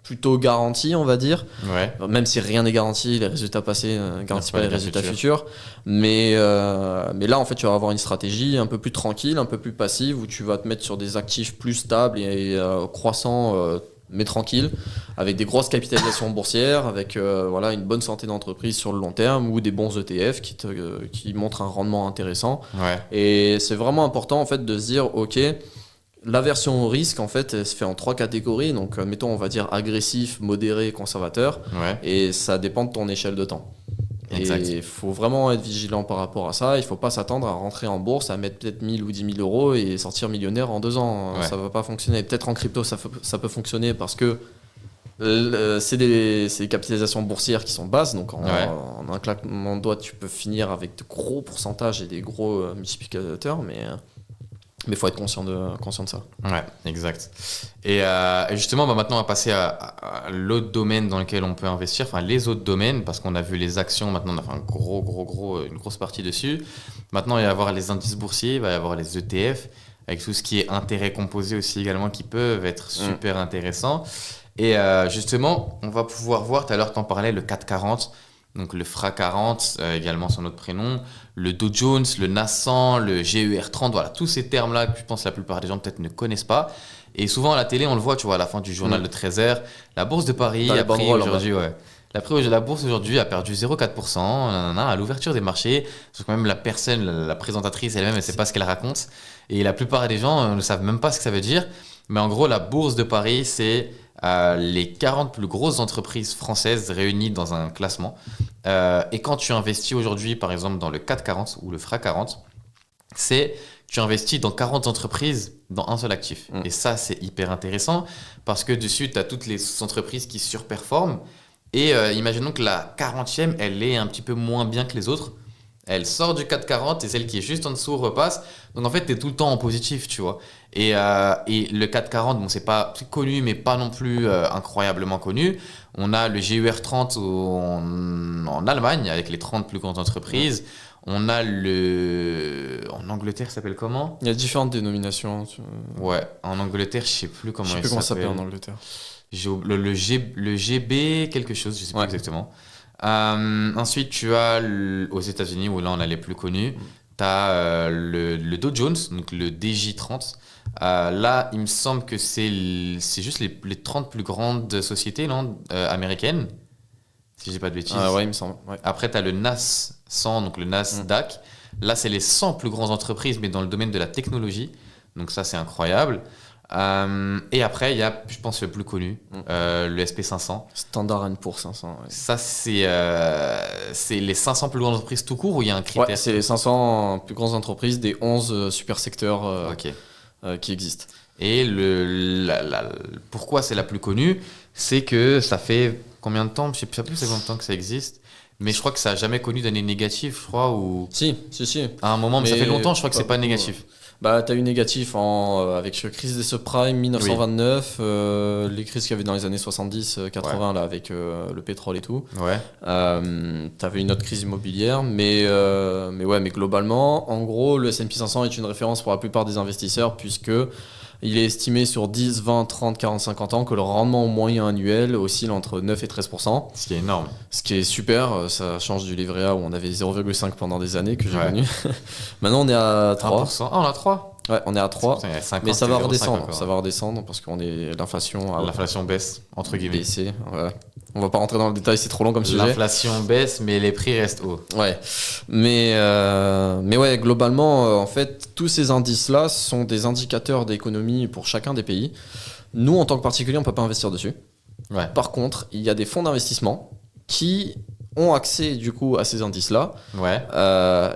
plutôt garanti, on va dire. Ouais. Même si rien n'est garanti, les résultats passés garantissent pas les résultats futurs. Mais là, en fait, tu vas avoir une stratégie un peu plus tranquille, un peu plus passive, où tu vas te mettre sur des actifs plus stables et croissants, mais tranquilles, avec des grosses capitalisations boursières, avec voilà, une bonne santé d'entreprise sur le long terme, ou des bons ETF qui montrent un rendement intéressant. Ouais. Et c'est vraiment important, en fait, de se dire, ok, l'aversion au risque, en fait, elle se fait en 3 catégories. Donc, mettons, on va dire agressif, modéré, conservateur. Ouais. Et ça dépend de ton échelle de temps. Exact. Et il faut vraiment être vigilant par rapport à ça. Il ne faut pas s'attendre à rentrer en bourse, à mettre peut-être 1000 ou 10 000 euros et sortir millionnaire en 2 ans. Ouais. Ça ne va pas fonctionner. Peut-être en crypto, ça peut fonctionner parce que c'est des capitalisations boursières qui sont basses. Donc en un claquement de doigts, tu peux finir avec de gros pourcentages et des gros multiplicateurs. Mais il faut être conscient de ça. Ouais, exact. Et justement, maintenant, on va passer à l'autre domaine dans lequel on peut investir, enfin les autres domaines, parce qu'on a vu les actions, maintenant on a fait une grosse partie dessus. Maintenant, il va y avoir les indices boursiers, il va y avoir les ETF, avec tout ce qui est intérêts composés aussi également, qui peuvent être super intéressants. Et justement, on va pouvoir voir, tout à l'heure, tu en parlais, le CAC 40, donc le FRA 40, également son autre prénom, le Dow Jones, le Nasdaq, le GER 30, voilà, tous ces termes-là que je pense que la plupart des gens peut-être ne connaissent pas. Et souvent à la télé, on le voit, tu vois, à la fin du journal de 13h, la bourse de Paris a pris aujourd'hui, la bourse aujourd'hui a perdu 0,4% à l'ouverture des marchés. Sauf que même la personne, la présentatrice elle-même, elle ne sait pas ce qu'elle raconte. Et la plupart des gens ne savent même pas ce que ça veut dire. Mais en gros, la bourse de Paris, c'est les 40 plus grosses entreprises françaises réunies dans un classement. Et quand tu investis aujourd'hui, par exemple, dans le CAC 40 ou le FRA 40, tu investis dans 40 entreprises dans un seul actif. Et ça, c'est hyper intéressant parce que dessus, tu as toutes les entreprises qui surperforment. Et imaginons que la 40e, elle est un petit peu moins bien que les autres. Elle sort du 440 et celle qui est juste en dessous repasse. Donc en fait, tu es tout le temps en positif, tu vois. Et le 440, bon, c'est pas connu, mais pas non plus incroyablement connu. On a le GER 30 en Allemagne avec les 30 plus grandes entreprises. On a en Angleterre, ça s'appelle comment ? Il y a différentes dénominations. Ouais, en Angleterre, je sais plus comment je sais plus comment ça s'appelle en Angleterre. Le GB quelque chose, je sais plus exactement. Ensuite, tu as aux États-Unis, où là on a les plus connus, tu as le Dow Jones, donc le DJ30. Là, il me semble que c'est juste les 30 plus grandes sociétés américaines, si je dis pas de bêtises. Ouais, il me semble. Ouais. Après, tu as le NAS 100, donc le Nasdaq. Là, c'est les 100 plus grandes entreprises, mais dans le domaine de la technologie. Donc ça, c'est incroyable. Et après, il y a, je pense, le plus connu, le SP500. Standard & Poor's 500. Ouais. Ça, c'est les 500 plus grandes entreprises tout court ou il y a un critère ? Ouais, c'est les 500 plus grandes entreprises des 11 super secteurs qui existent. Et pourquoi c'est la plus connue ? C'est que ça fait combien de temps ? Je ne sais plus combien de temps que ça existe. Mais je crois que ça n'a jamais connu d'année négative, je crois. Ou... Si. À un moment, mais ça fait longtemps, je crois que c'est pas négatif. Bah, tu as eu négatif avec la crise des subprimes 1929, les crises qu'il y avait dans les années 70-80 là, avec le pétrole et tout. Ouais. Tu avais une autre crise immobilière, mais globalement, en gros, le S&P 500 est une référence pour la plupart des investisseurs puisque il est estimé sur 10, 20, 30, 40, 50 ans que le rendement moyen annuel oscille entre 9 et 13%. Ce qui est énorme. Ce qui est super, ça change du livret A où on avait 0,5 pendant des années que j'ai connu. Maintenant on est à 3. 1%. Ah, on a 3 ? Ouais, on est à 3. 50, mais ça va redescendre. Ça va redescendre parce qu'on est l'inflation baisse, entre guillemets. Baissé, ouais. On va pas rentrer dans le détail, c'est trop long comme sujet. L'inflation baisse, mais les prix restent hauts. Ouais. Mais ouais, globalement, en fait, tous ces indices-là sont des indicateurs d'économie pour chacun des pays. Nous, en tant que particulier, on peut pas investir dessus. Ouais. Par contre, il y a des fonds d'investissement qui ont accès du coup à ces indices-là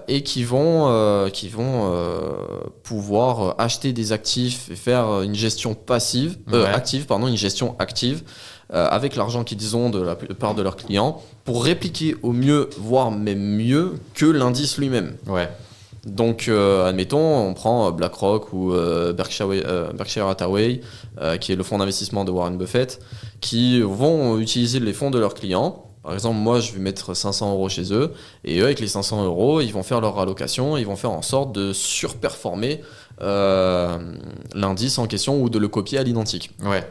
et qui vont pouvoir acheter des actifs et faire une gestion une gestion active avec l'argent qu'ils ont de la plupart de leurs clients pour répliquer au mieux, voire même mieux que l'indice lui-même. Ouais. Donc, admettons, on prend BlackRock ou Berkshire Hathaway, qui est le fonds d'investissement de Warren Buffett, qui vont utiliser les fonds de leurs clients. Par exemple, moi, je vais mettre 500 € chez eux, et eux, avec les 500 €, ils vont faire leur allocation, ils vont faire en sorte de surperformer l'indice en question ou de le copier à l'identique. Ouais.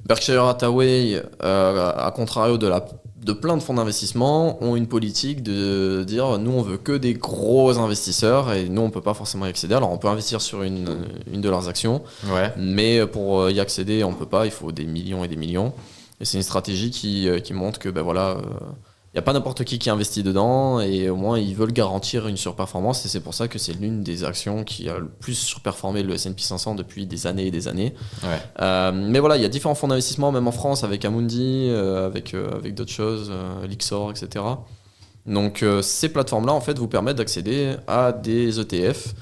Berkshire Hathaway, à contrario de plein de fonds d'investissement, ont une politique de dire nous on veut que des gros investisseurs et nous on peut pas forcément y accéder. Alors on peut investir sur une de leurs actions, mais pour y accéder on peut pas, il faut des millions et des millions. Et c'est une stratégie qui montre que n'y a pas n'importe qui investit dedans et au moins ils veulent garantir une surperformance et c'est pour ça que c'est l'une des actions qui a le plus surperformé le S&P 500 depuis des années et des années. Mais voilà, il y a différents fonds d'investissement, même en France avec Amundi, avec d'autres choses, Lixor, etc. Donc ces plateformes-là en fait vous permettent d'accéder à des ETF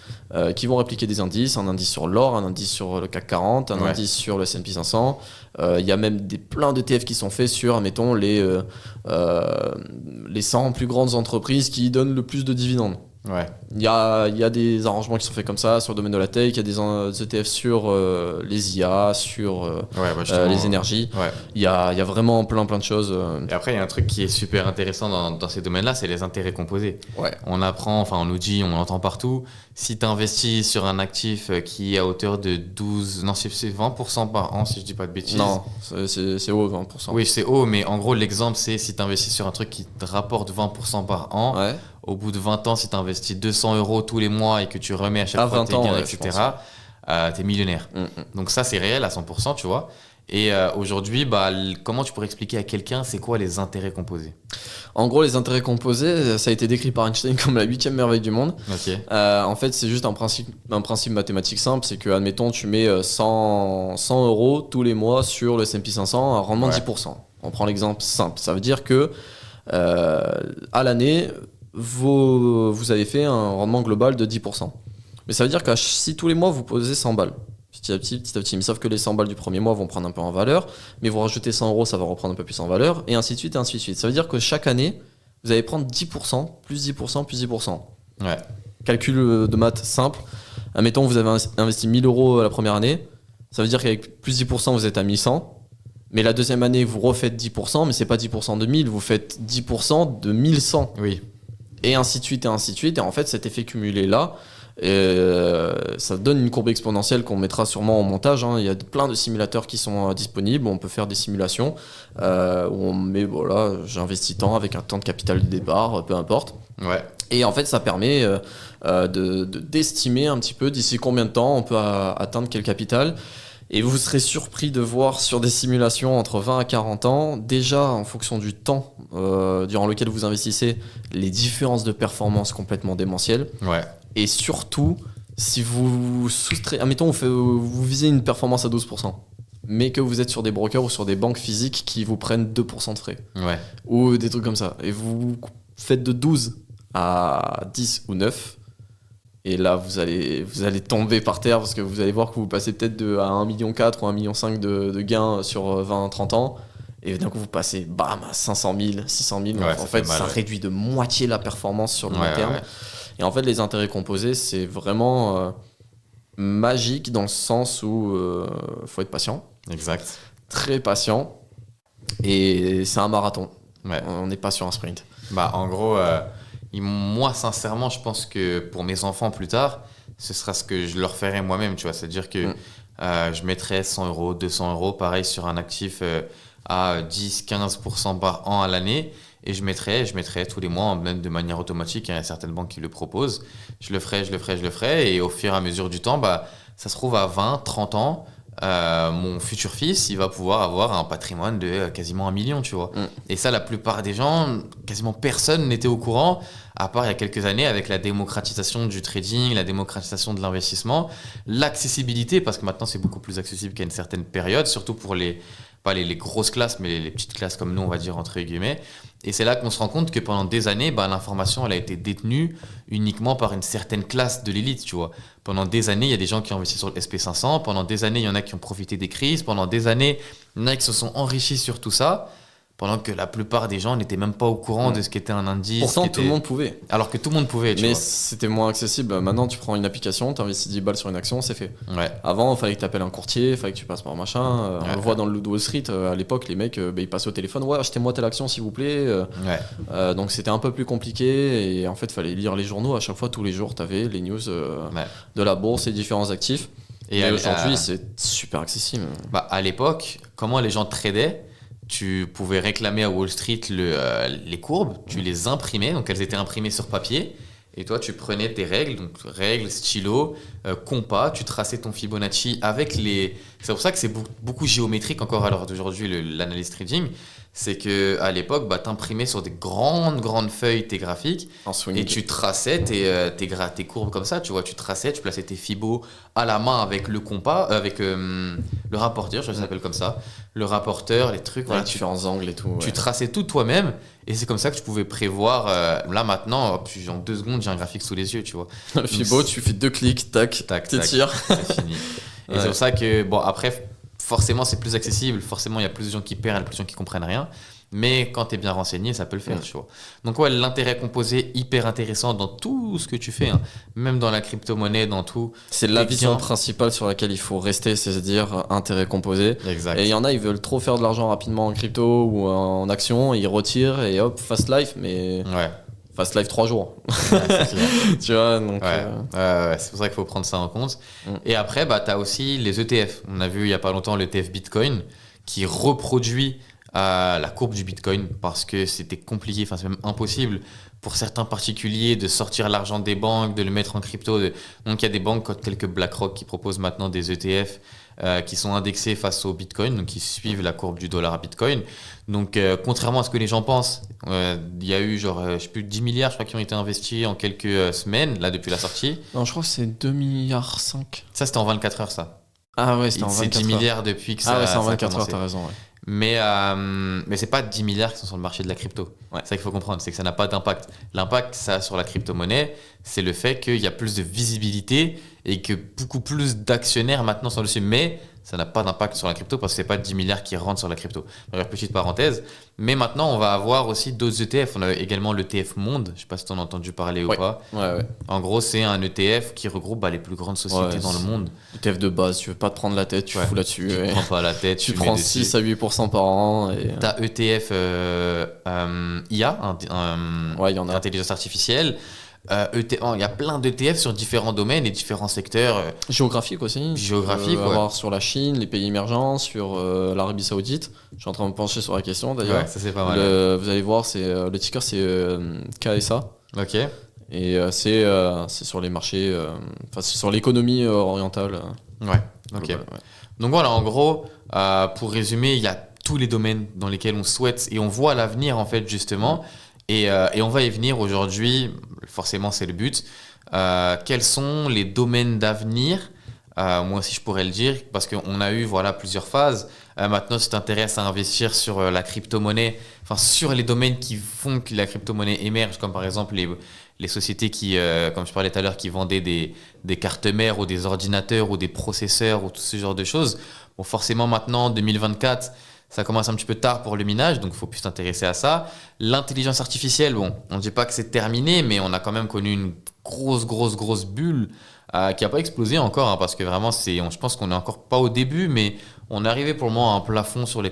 qui vont répliquer des indices, un indice sur l'or, un indice sur le CAC 40, un indice sur le S&P 500. Il y a même plein d'ETF qui sont faits sur, admettons, les 100 plus grandes entreprises qui donnent le plus de dividendes. Il y a des arrangements qui sont faits comme ça sur le domaine de la tech, il y a des ETF sur les IA, sur les énergies. Il y a vraiment plein de choses. Et après, il y a un truc qui est super intéressant dans ces domaines-là, c'est les intérêts composés. On apprend, enfin on nous dit, on l'entend partout, si tu investis sur un actif qui est à hauteur de 20% par an, si je dis pas de bêtises. Non, c'est haut, 20%. Oui, c'est haut, mais en gros, l'exemple, c'est si tu investis sur un truc qui te rapporte 20% par an, au bout de 20 ans, si tu investis 200 € tous les mois et que tu remets à chaque fois tes gains, etc., tu es millionnaire. Donc ça, c'est réel à 100%, tu vois. Et aujourd'hui, comment tu pourrais expliquer à quelqu'un c'est quoi les intérêts composés? En gros, les intérêts composés, ça a été décrit par Einstein comme la 8e merveille du monde. En fait, c'est juste un principe mathématique simple, c'est que, admettons, tu mets 100 € tous les mois sur le S&P 500 à rendement 10%. On prend l'exemple simple. Ça veut dire que à l'année, vous avez fait un rendement global de 10%. Mais ça veut dire que si tous les mois, vous posez 100 balles, petit à petit, mais sauf que les 100 balles du premier mois vont prendre un peu en valeur, mais vous rajoutez 100 €, ça va reprendre un peu plus en valeur, et ainsi de suite, et ainsi de suite. Ça veut dire que chaque année, vous allez prendre 10%, plus 10%, plus 10%. Calcul de maths simple. Admettons, vous avez investi 1000 € la première année, ça veut dire qu'avec plus 10%, vous êtes à 1100. Mais la deuxième année, vous refaites 10%, mais c'est pas 10% de 1000, vous faites 10% de 1100. Et ainsi de suite, et ainsi de suite. Et en fait, cet effet cumulé-là, ça donne une courbe exponentielle qu'on mettra sûrement en montage. Il y a plein de simulateurs qui sont disponibles. On peut faire des simulations où on met, voilà, j'investis tant avec un temps de capital de départ, peu importe. Et en fait, ça permet d'estimer un petit peu d'ici combien de temps on peut atteindre quel capital. Et vous serez surpris de voir sur des simulations entre 20 à 40 ans, déjà en fonction du temps durant lequel vous investissez, les différences de performance complètement démentielles. Et surtout, si vous soustrayez, admettons, vous visez une performance à 12%, mais que vous êtes sur des brokers ou sur des banques physiques qui vous prennent 2% de frais, ou des trucs comme ça, et vous faites de 12 à 10 ou 9, et là, vous allez tomber par terre parce que vous allez voir que vous passez peut-être à 1,4 million ou 1,5 million de gains sur 20-30 ans. Et d'un coup, vous passez bam, à 500 000, 600 000. En fait, ça réduit de moitié la performance sur le long terme. Et en fait, les intérêts composés, c'est vraiment magique dans le sens où faut être patient. Exact. Très patient. Et c'est un marathon. On n'est pas sur un sprint. En gros... moi, sincèrement, je pense que pour mes enfants plus tard, ce sera ce que je leur ferai moi-même, tu vois. C'est-à-dire que je mettrai 100 €, 200 €, pareil, sur un actif à 10-15% par an à l'année. Et je mettrai tous les mois, même de manière automatique. Il y a certaines banques qui le proposent. Je le ferai. Et au fur et à mesure du temps, ça se trouve à 20, 30 ans, mon futur fils, il va pouvoir avoir un patrimoine de quasiment 1 million, tu vois. Et ça, la plupart des gens, quasiment personne n'était au courant, à part il y a quelques années avec la démocratisation du trading, la démocratisation de l'investissement, l'accessibilité, parce que maintenant c'est beaucoup plus accessible qu'à une certaine période, surtout pour pas les grosses classes, mais les petites classes comme nous, on va dire entre guillemets. Et c'est là qu'on se rend compte que pendant des années, l'information, elle a été détenue uniquement par une certaine classe de l'élite, tu vois. Pendant des années, il y a des gens qui ont investi sur le SP500. Pendant des années, il y en a qui ont profité des crises. Pendant des années, il y en a qui se sont enrichis sur tout ça. Pendant que la plupart des gens n'étaient même pas au courant de ce qu'était un indice. Pourtant, tout le monde pouvait. Alors que tout le monde pouvait, tu vois. Mais c'était moins accessible. Maintenant, tu prends une application, tu investis 10 balles sur une action, c'est fait. Avant, il fallait que tu appelles un courtier, il fallait que tu passes par machin. On le voit dans le Loup de Wall Street, à l'époque, les mecs, ils passaient au téléphone. Ouais, achetez-moi telle action, s'il vous plaît. Donc, c'était un peu plus compliqué. Et en fait, il fallait lire les journaux. À chaque fois, tous les jours, tu avais les news de la bourse et différents actifs. Et aujourd'hui, c'est super accessible. À l'époque, comment les gens tradaient? Tu pouvais réclamer à Wall Street les courbes, tu les imprimais, donc elles étaient imprimées sur papier, et toi tu prenais tes règles, donc règles, stylo, compas, tu traçais ton Fibonacci avec les... C'est pour ça que c'est beaucoup géométrique encore à l'heure d'aujourd'hui, l'analyse trading. c'est que à l'époque, bah, t'imprimais sur des grandes feuilles tes graphiques En swing. et tu traçais tes courbes comme ça, tu vois, tu traçais, tu plaçais tes fibos à la main avec le compas, avec le rapporteur, je crois que ça s'appelle comme ça, le rapporteur, les trucs, voilà, différents angles et tout. tu traçais tout toi-même et c'est comme ça que tu pouvais prévoir. Là maintenant, hop, en 2 secondes, j'ai un graphique sous les yeux, tu vois. Le Fibo, tu fais 2 clics, tac, t'étires. C'est fini. Et c'est pour ça que, bon, après, forcément, c'est plus accessible. Forcément, il y a plus de gens qui perdent, plus de gens qui comprennent rien. Mais quand tu es bien renseigné, ça peut le faire, tu vois. Donc, ouais, l'intérêt composé, hyper intéressant dans tout ce que tu fais, hein. Même dans la crypto-monnaie, dans tout. C'est la vision principale sur laquelle il faut rester, c'est-à-dire intérêt composé. Exact. Et il y en a, ils veulent trop faire de l'argent rapidement en crypto ou en action, ils retirent et hop, fast life, mais fast life 3 jours. Ouais, c'est clair. Tu vois, donc. C'est pour ça qu'il faut prendre ça en compte. Et après, bah, tu as aussi les ETF. On a vu il n'y a pas longtemps l'ETF Bitcoin qui reproduit la courbe du Bitcoin parce que c'était compliqué, enfin c'est même impossible pour certains particuliers de sortir l'argent des banques, de le mettre en crypto. Donc il y a des banques telles que BlackRock qui proposent maintenant des ETF qui sont indexés face au Bitcoin, donc qui suivent la courbe du dollar à Bitcoin. Donc contrairement à ce que les gens pensent, il y a eu genre, je sais plus, 10 milliards je crois qui ont été investis en quelques semaines, là depuis la sortie. Non, je crois que c'est 2,5 milliards. Ça c'était en 24 heures ça. Ah ouais, c'était en 24 heures. C'est 10 milliards depuis que ça, c'est en 24 ça a heures, commencé. t'as raison, ouais. Mais c'est pas 10 milliards qui sont sur le marché de la crypto. C'est ça qu'il faut comprendre, c'est que ça n'a pas d'impact. L'impact que ça a sur la crypto-monnaie, c'est le fait qu'il y a plus de visibilité et que beaucoup plus d'actionnaires maintenant sont dessus. Mais ça n'a pas d'impact sur la crypto parce que c'est pas 10 milliards qui rentrent sur la crypto. D'ailleurs, petite parenthèse. Mais maintenant, on va avoir aussi d'autres ETF. On a également l'ETF Monde. Je sais pas si tu en as entendu parler ou pas. Ouais. En gros, c'est un ETF qui regroupe les plus grandes sociétés dans le monde. ETF de base, tu veux pas te prendre la tête, tu fous là-dessus. Tu prends pas la tête, tu prends 6 à 8% par an. T'as ETF IA, il y en a. intelligence artificielle. Il y a plein d'ETF sur différents domaines et différents secteurs. Géographique aussi. Géographique, avoir sur la Chine, les pays émergents, sur l'Arabie Saoudite. Je suis en train de me pencher sur la question d'ailleurs. Ouais, ça c'est pas mal. Vous allez voir, le ticker c'est KSA. Ok. Et c'est sur les marchés, c'est sur l'économie orientale. Ouais, ok. Global, Donc voilà, en gros, pour résumer, il y a tous les domaines dans lesquels on souhaite et on voit l'avenir en fait justement. Et on va y venir aujourd'hui, forcément c'est le but. Quels sont les domaines d'avenir? Moi aussi je pourrais le dire, parce qu'on a eu plusieurs phases. Maintenant, si tu t'intéresses à investir sur la crypto-monnaie, enfin sur les domaines qui font que la crypto-monnaie émerge, comme par exemple les sociétés qui, comme je parlais tout à l'heure, qui vendaient des cartes mères ou des ordinateurs ou des processeurs ou tout ce genre de choses. Bon, forcément maintenant, en 2024, ça commence un petit peu tard pour le minage, donc il faut plus s'intéresser à ça. L'intelligence artificielle, bon, on ne dit pas que c'est terminé, mais on a quand même connu une grosse bulle qui n'a pas explosé encore, hein, parce que vraiment, je pense qu'on n'est encore pas au début, mais on est arrivé pour le moment à un plafond sur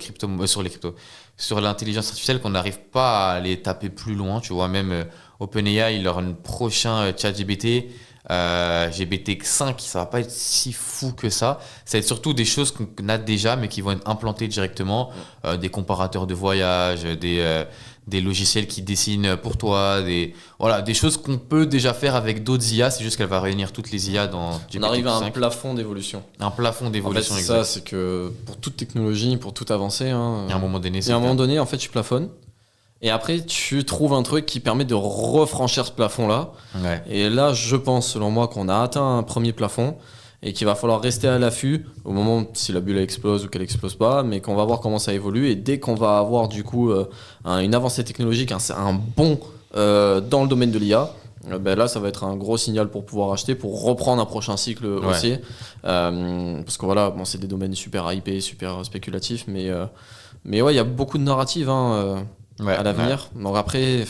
sur l'intelligence artificielle qu'on n'arrive pas à aller taper plus loin. Tu vois, même OpenAI, leur prochain ChatGPT, GPT-5, ça va pas être si fou que ça. Ça va être surtout des choses qu'on a déjà, mais qui vont être implantées directement. Des comparateurs de voyage, des logiciels qui dessinent pour toi, des choses qu'on peut déjà faire avec d'autres IA. C'est juste qu'elle va réunir toutes les IA dans GPT-5. On arrive à un plafond d'évolution. Un plafond d'évolution, en fait, c'est ça, c'est que pour toute technologie, pour toute avancée, il y a un moment donné, en fait, tu plafonnes. Et après, tu trouves un truc qui permet de refranchir ce plafond-là. Ouais. Et là, je pense, selon moi, qu'on a atteint un premier plafond et qu'il va falloir rester à l'affût au moment si la bulle explose ou qu'elle explose pas, mais qu'on va voir comment ça évolue. Et dès qu'on va avoir du coup une avancée technologique, un bond dans le domaine de l'IA, là, ça va être un gros signal pour pouvoir acheter, pour reprendre un prochain cycle aussi. Parce que voilà, c'est des domaines super hypés, super spéculatifs, mais ouais, il y a beaucoup de narratives. À l'avenir. Ouais. Donc après,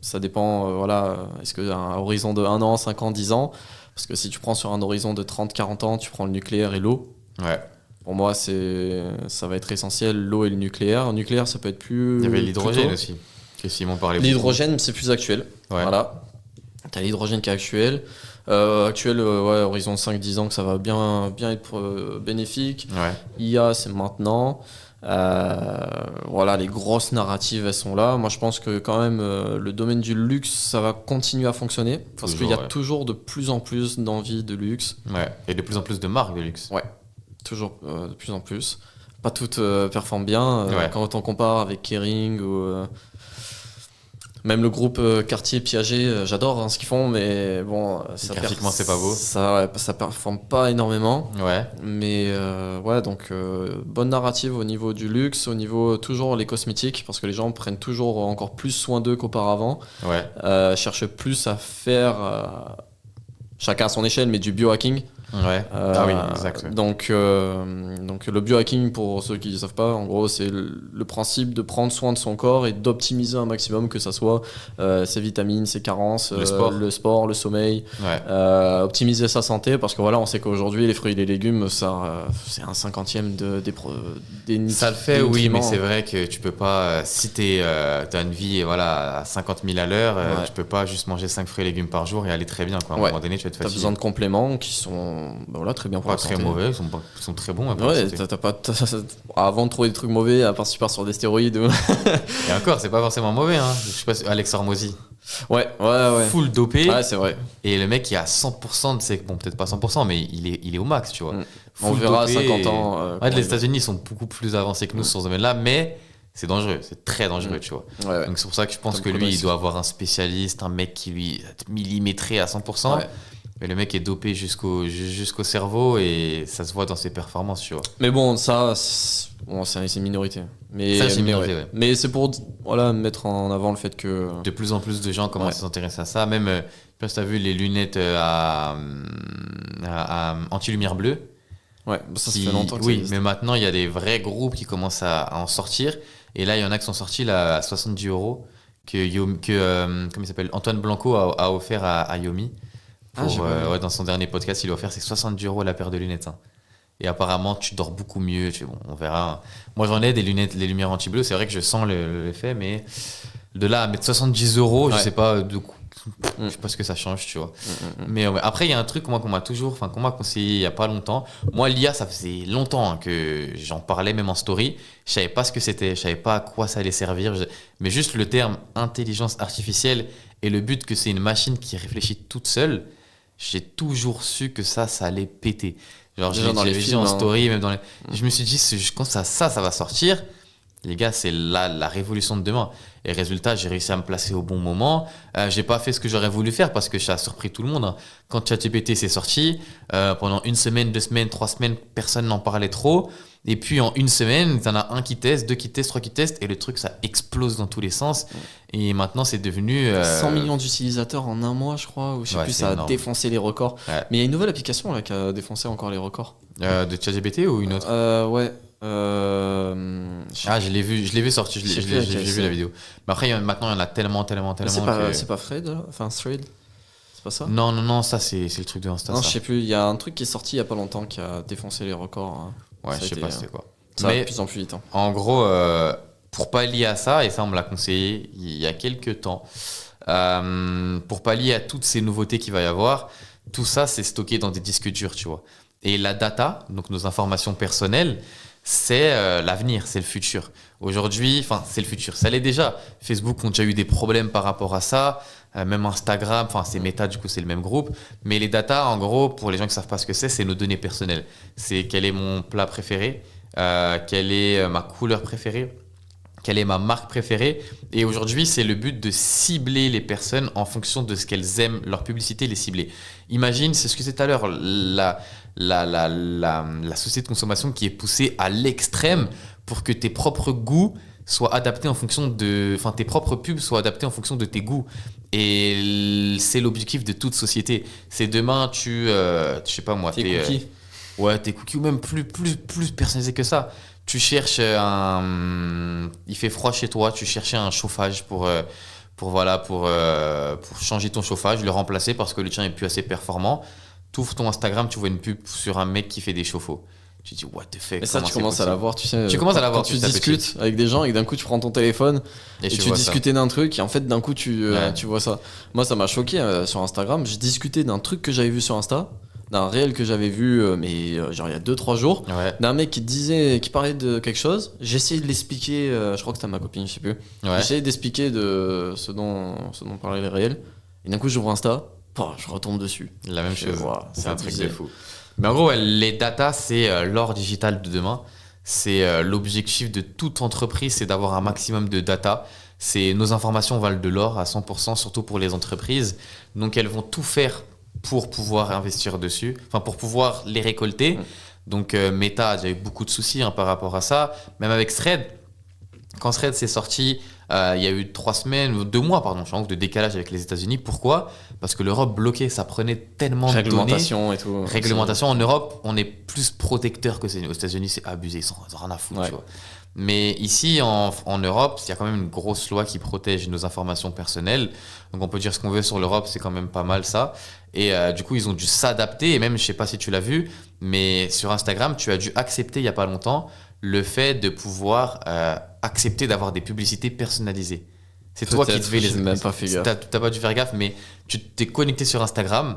ça dépend, est-ce qu'un horizon de 1 an, 5 ans, 10 ans, parce que si tu prends sur un horizon de 30, 40 ans, tu prends le nucléaire et l'eau. Ouais. Pour moi, ça va être essentiel, l'eau et le nucléaire. Le nucléaire, ça peut être plus... Il y avait l'hydrogène aussi, que Simon parlait beaucoup. L'hydrogène, c'est plus actuel. Ouais. Voilà. Tu as l'hydrogène qui est actuel. Horizon 5-10 ans, que ça va bien être bénéfique. Ouais. IA, c'est maintenant. Les grosses narratives elles sont là. Moi je pense que quand même le domaine du luxe ça va continuer à fonctionner parce qu'il y a toujours de plus en plus d'envie de luxe. Ouais. Et de plus en plus de marques de luxe. Ouais, toujours de plus en plus. pas toutes performent bien. Ouais. Quand on compare avec Kering ou même le groupe Cartier Piaget, j'adore hein, ce qu'ils font, mais bon, Graphiquement, c'est pas beau. Ça performe pas énormément. Ouais. Mais ouais, donc bonne narrative au niveau du luxe, au niveau toujours les cosmétiques, parce que les gens prennent toujours encore plus soin d'eux qu'auparavant. Ouais. Cherchent plus à faire, chacun à son échelle, mais du biohacking. Ouais. Ah oui, exact. Ouais. Donc le biohacking, pour ceux qui ne savent pas, en gros, c'est le principe de prendre soin de son corps et d'optimiser un maximum, que ça soit ses vitamines, ses carences, le sport, le sommeil, Ouais. optimiser sa santé, parce que voilà, on sait qu'aujourd'hui, les fruits et les légumes, ça, c'est un 50e des Ça le fait, oui, mais nutriments. c'est vrai que tu peux pas, si t'as une vie voilà, à 50 000 à l'heure, tu peux pas juste manger 5 fruits et légumes par jour et aller très bien. Quoi. À un moment donné, tu vas te fatiguer. T'as besoin de compléments qui sont voilà, très bien pour la très santé. mauvais, ils sont très bons. Ouais, avant de trouver des trucs mauvais, à part si tu pars sur des stéroïdes. Et encore, c'est pas forcément mauvais. Hein. Je sais pas, Alex Hormozy. Ouais. Full dopé. Ouais, c'est vrai. Et le mec, il a 100% de ses. Bon, peut-être pas 100%, mais il est au max, tu vois. On verra à 50 ans. Les États-Unis sont beaucoup plus avancés que nous sur ce domaine-là, mais c'est dangereux, c'est très dangereux, tu vois. Ouais. Donc c'est pour ça que je pense que lui, il doit avoir un spécialiste, un mec qui lui millimétré à 100%. Ouais. Mais le mec est dopé jusqu'au cerveau et ça se voit dans ses performances, tu vois. Mais bon, ça, c'est une minorité. Mais c'est pour mettre en avant le fait que... De plus en plus de gens commencent à s'intéresser à ça. Même, je sais pas si tu as vu les lunettes à anti-lumière bleue. Ouais, ça fait longtemps que ça existe. Mais maintenant, il y a des vrais groupes qui commencent à en sortir. Et là, il y en a qui sont sortis là, à 70 € que comment il s'appelle, Antoine Blanco a offert à Yomi. Dans son dernier podcast, il a offert 70 € la paire de lunettes. Hein. Et apparemment, tu dors beaucoup mieux. On verra. Moi, j'en ai des lunettes, les lumières anti-bleu. C'est vrai que je sens l'effet, mais de là à mettre 70 €, je sais pas je sais pas ce que ça change, tu vois. Mais après, il y a un truc qu'on m'a conseillé il y a pas longtemps. Moi, l'IA, ça faisait longtemps que j'en parlais, même en story. Je savais pas ce que c'était, je savais pas à quoi ça allait servir. Mais juste le terme intelligence artificielle et le but que c'est une machine qui réfléchit toute seule. J'ai toujours su que ça allait péter. Genre, j'avais vu en story, même dans les... Je me suis dit, quand ça va sortir, les gars, c'est la révolution de demain. Et résultat, j'ai réussi à me placer au bon moment. J'ai pas fait ce que j'aurais voulu faire parce que ça a surpris tout le monde. Hein. Quand ChatGPT s'est sorti, pendant 1 semaine, 2 semaines, 3 semaines, personne n'en parlait trop. Et puis en 1 semaine, t'en as un qui teste, 2 qui testent, 3 qui testent, et le truc, ça explose dans tous les sens. Et maintenant, c'est devenu... 100 millions d'utilisateurs en un mois, je crois, ou je sais plus, ça a défoncé les records. Ouais. Mais il y a une nouvelle application là, qui a défoncé encore les records. De ChatGPT ou une autre ouais. je l'ai vu sortir, j'ai vu la vidéo. Mais après, maintenant, il y en a tellement. C'est pas Thread, Thread. C'est pas ça? Non, ça, c'est le truc de Insta. Non, je sais plus, il y a un truc qui est sorti il y a pas longtemps qui a défoncé les records. Hein. Ouais, je sais pas c'était quoi. Ça va de plus en plus vite. Hein. En gros, pour pallier à ça, et ça on me l'a conseillé il y a quelques temps, pour pallier à toutes ces nouveautés qu'il va y avoir, tout ça c'est stocké dans des disques durs, tu vois. Et la data, donc nos informations personnelles, c'est l'avenir, c'est le futur. Aujourd'hui, c'est le futur, ça l'est déjà. Facebook ont déjà eu des problèmes par rapport à ça, même Instagram, c'est Meta, du coup c'est le même groupe. Mais les data, en gros, pour les gens qui ne savent pas ce que c'est nos données personnelles. C'est quel est mon plat préféré, quelle est ma couleur préférée, quelle est ma marque préférée. Et aujourd'hui, c'est le but de cibler les personnes en fonction de ce qu'elles aiment, leur publicité, les cibler. Imagine, c'est ce que c'est tout à l'heure, la société de consommation qui est poussée à l'extrême pour que tes propres goûts soient adaptés en fonction de... tes propres pubs soient adaptés en fonction de tes goûts. Et c'est l'objectif de toute société. C'est demain, je sais pas moi... Tes cookies. Tes cookies, ou même plus personnalisé que ça. Tu cherches il fait froid chez toi, tu cherchais un chauffage pour changer ton chauffage, le remplacer parce que le tien est plus assez performant. Tu ouvres ton Instagram, tu vois une pub sur un mec qui fait des chauffe-eau. Tu te dis, what the fuck. Et ça, tu commences à la voir, tu sais. Tu commences à la voir. Quand tu discutes avec des gens et que d'un coup, tu prends ton téléphone et tu discutais d'un truc et en fait, d'un coup, tu vois ça. Moi, ça m'a choqué sur Instagram. J'ai discuté d'un truc que j'avais vu sur Insta, d'un réel que j'avais vu, genre il y a 2-3 jours, d'un mec qui parlait de quelque chose. J'ai essayé de l'expliquer, je crois que c'était ma copine, je sais plus. J'ai essayé d'expliquer de ce dont parlait le réel. Et d'un coup, j'ouvre Insta, je retombe dessus. La même chose. C'est un truc de fou. Mais en gros, les data, c'est l'or digital de demain. C'est l'objectif de toute entreprise, c'est d'avoir un maximum de data. Nos informations valent de l'or à 100%, surtout pour les entreprises. Donc elles vont tout faire pour pouvoir investir dessus, enfin pour pouvoir les récolter. Donc Meta a déjà eu beaucoup de soucis par rapport à ça. Même avec Thread, quand Thread s'est sorti, il y a eu 3 semaines, 2 mois, pardon, je pense, de décalage avec les États-Unis. Pourquoi ? Parce que l'Europe bloquait, ça prenait tellement de données. Réglementation et tout. Réglementation en Europe, on est plus protecteur que aux États-Unis, c'est abusé, ils ont rien à foutre, tu vois. Mais ici, en Europe, il y a quand même une grosse loi qui protège nos informations personnelles. Donc on peut dire ce qu'on veut sur l'Europe, c'est quand même pas mal ça. Et du coup, ils ont dû s'adapter. Et même, je sais pas si tu l'as vu, mais sur Instagram, tu as dû accepter il y a pas longtemps le fait de pouvoir accepter d'avoir des publicités personnalisées. C'est toi qui devais les... même pas fait gaffe. T'as pas dû faire gaffe, mais tu t'es connecté sur Instagram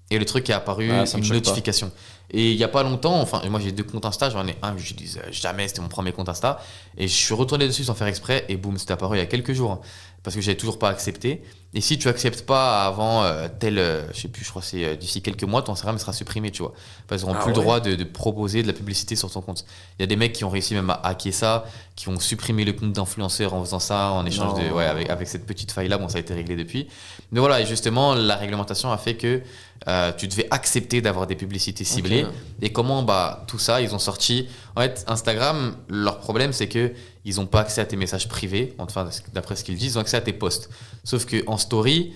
et le truc est apparu, une notification. Et il y a pas longtemps, enfin moi j'ai 2 comptes Insta, j'en ai un que j'utilise jamais, c'était mon premier compte Insta, et je suis retourné dessus sans faire exprès et boum, c'était apparu il y a quelques jours, parce que j'avais toujours pas accepté. Et si tu acceptes pas avant je sais plus, je crois que c'est d'ici quelques mois, ton Instagram sera supprimé, tu vois. Parce qu'ils n'auront plus le droit de proposer de la publicité sur ton compte. Il y a des mecs qui ont réussi même à hacker ça, qui ont supprimé le compte d'influenceur en faisant ça, en échange avec cette petite faille-là. Bon, ça a été réglé depuis. Mais voilà, et justement, la réglementation a fait que tu devais accepter d'avoir des publicités ciblées. Okay. Et comment tout ça, ils ont sorti... En fait, Instagram, leur problème, c'est que ils n'ont pas accès à tes messages privés, enfin, d'après ce qu'ils disent, ils ont accès à tes posts. Sauf qu'en story,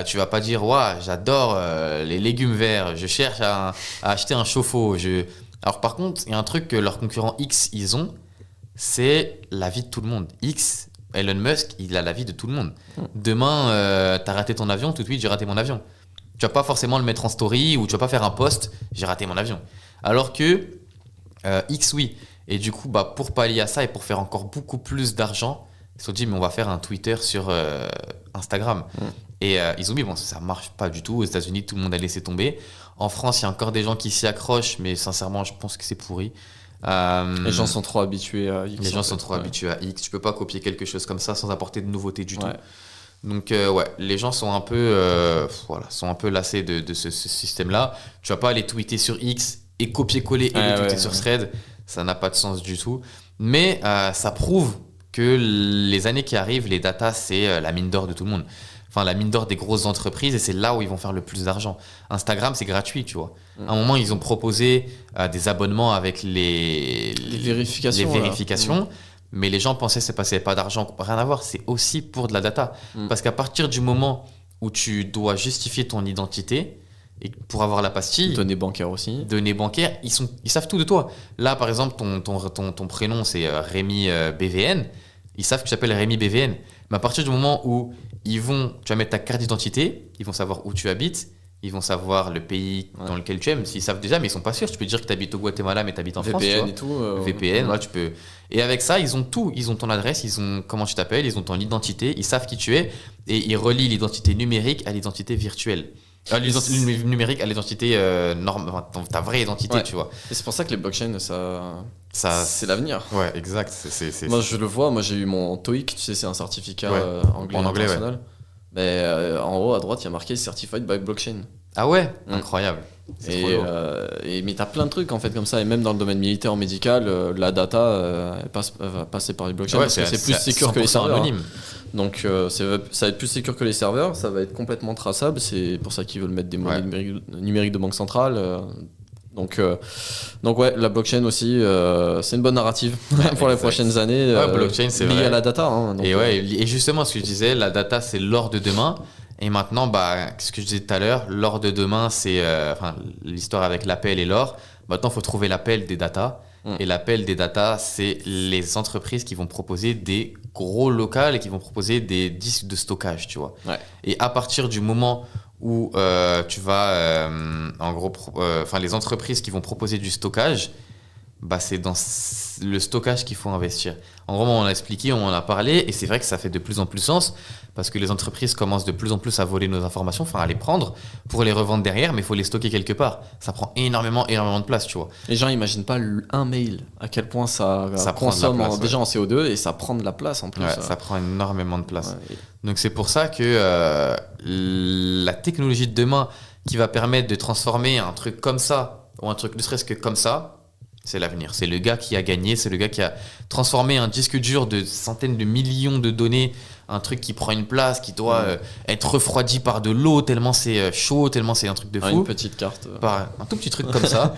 tu vas pas dire « j'adore les légumes verts, je cherche à acheter un chauffe-eau. » Alors par contre, il y a un truc que leurs concurrents X, ils ont, c'est la vie de tout le monde. X, Elon Musk, il a la vie de tout le monde. Demain, tu as raté ton avion, tout de suite, j'ai raté mon avion. Tu vas pas forcément le mettre en story ou tu vas pas faire un post, j'ai raté mon avion. Alors que X, oui. Et du coup, pour pallier à ça et pour faire encore beaucoup plus d'argent, ils se sont dit, mais on va faire un Twitter sur Instagram. Et ils ont dit, bon, ça marche pas du tout. Aux États-Unis, tout le monde a laissé tomber. En France, il y a encore des gens qui s'y accrochent, mais sincèrement, je pense que c'est pourri. Les gens sont trop habitués à X. Les gens sont trop habitués à X. Tu peux pas copier quelque chose comme ça sans apporter de nouveauté du tout. Donc les gens sont un peu, sont un peu lassés de ce système-là. Tu vas pas aller tweeter sur X et copier-coller et les tweeter sur Thread. Ça n'a pas de sens du tout. Mais ça prouve que les années qui arrivent, les datas, c'est la mine d'or de tout le monde. Enfin, la mine d'or des grosses entreprises, et c'est là où ils vont faire le plus d'argent. Instagram, c'est gratuit, tu vois. À un moment, ils ont proposé des abonnements avec les vérifications. Mais les gens pensaient que ça passait pas d'argent, rien à voir. C'est aussi pour de la data. Parce qu'à partir du moment où tu dois justifier ton identité, et pour avoir la pastille... Données bancaires aussi. Données bancaires, ils savent tout de toi. Là, par exemple, ton prénom, c'est Rémi BVN. Ils savent que tu t'appelles Rémi BVN. Mais à partir du moment où tu vas mettre ta carte d'identité, ils vont savoir où tu habites, ils vont savoir le pays dans lequel tu es, même s'ils savent déjà, mais ils sont pas sûrs. Tu peux dire que tu habites au Guatemala, mais tu habites en France. VPN et tout. VPN, voilà, tu peux. Et avec ça, ils ont tout. Ils ont ton adresse, ils ont comment tu t'appelles, ils ont ton identité, ils savent qui tu es, et ils relient l'identité numérique à l'identité virtuelle. L'identité numérique à l'identité ta vraie identité, tu vois. Et c'est pour ça que les blockchains, ça c'est l'avenir. Ouais, exact. Moi, je le vois. Moi, j'ai eu mon TOEIC, tu sais, c'est un certificat anglais international. Ouais. Mais en haut à droite, il y a marqué Certified by Blockchain. Ah ouais, incroyable. Mais t'as plein de trucs en fait comme ça, et même dans le domaine militaire ou médical, la data va passer par les blockchains parce que c'est plus sécure que les serveurs. Anonyme. Donc ça va être plus sécure que les serveurs, ça va être complètement traçable. C'est pour ça qu'ils veulent mettre des monnaies numériques de banque centrale. Donc la blockchain aussi, c'est une bonne narrative pour les prochaines années. Blockchain, c'est lié vrai. À la data. Et justement, ce que je disais, la data, c'est l'or de demain. Et maintenant, ce que je disais tout à l'heure, l'or de demain, c'est l'histoire avec l'appel et l'or. Maintenant, il faut trouver l'appel des data. Et l'appel des data, c'est les entreprises qui vont proposer des gros locals et qui vont proposer des disques de stockage, tu vois. Et à partir du moment où tu vas, les entreprises qui vont proposer du stockage, c'est dans le stockage qu'il faut investir. En gros, on a expliqué, on en a parlé, et c'est vrai que ça fait de plus en plus sens, parce que les entreprises commencent de plus en plus à voler nos informations, à les prendre pour les revendre derrière, mais il faut les stocker quelque part. Ça prend énormément de place, tu vois. Les gens n'imaginent pas un mail, à quel point ça consomme déjà en CO2, et ça prend de la place en plus. Ça prend énormément de place. Donc c'est pour ça que la technologie de demain qui va permettre de transformer un truc comme ça, ou un truc ne serait-ce que comme ça, c'est l'avenir. C'est le gars qui a gagné, c'est le gars qui a transformé un disque dur de centaines de millions de données, un truc qui prend une place, qui doit être refroidi par de l'eau, tellement c'est chaud, tellement c'est un truc de fou. Une petite carte. Par un tout petit truc comme ça.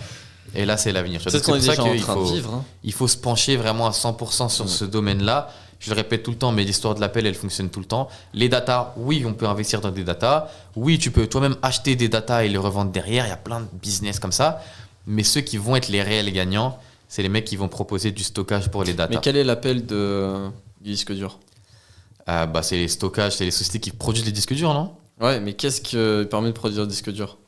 Et là, c'est l'avenir. C'est ce qu'on est déjà en train de vivre. Hein. Il faut se pencher vraiment à 100% sur ce domaine-là. Je le répète tout le temps, mais l'histoire de l'appel, elle fonctionne tout le temps. Les datas, oui, on peut investir dans des datas. Oui, tu peux toi-même acheter des datas et les revendre derrière. Il y a plein de business comme ça. Mais ceux qui vont être les réels gagnants, c'est les mecs qui vont proposer du stockage pour les datas. Mais quel est l'appel du disque dur ? C'est les stockages, c'est les sociétés qui produisent les disques durs, non ? Ouais, mais qu'est-ce qui permet de produire des disques durs ?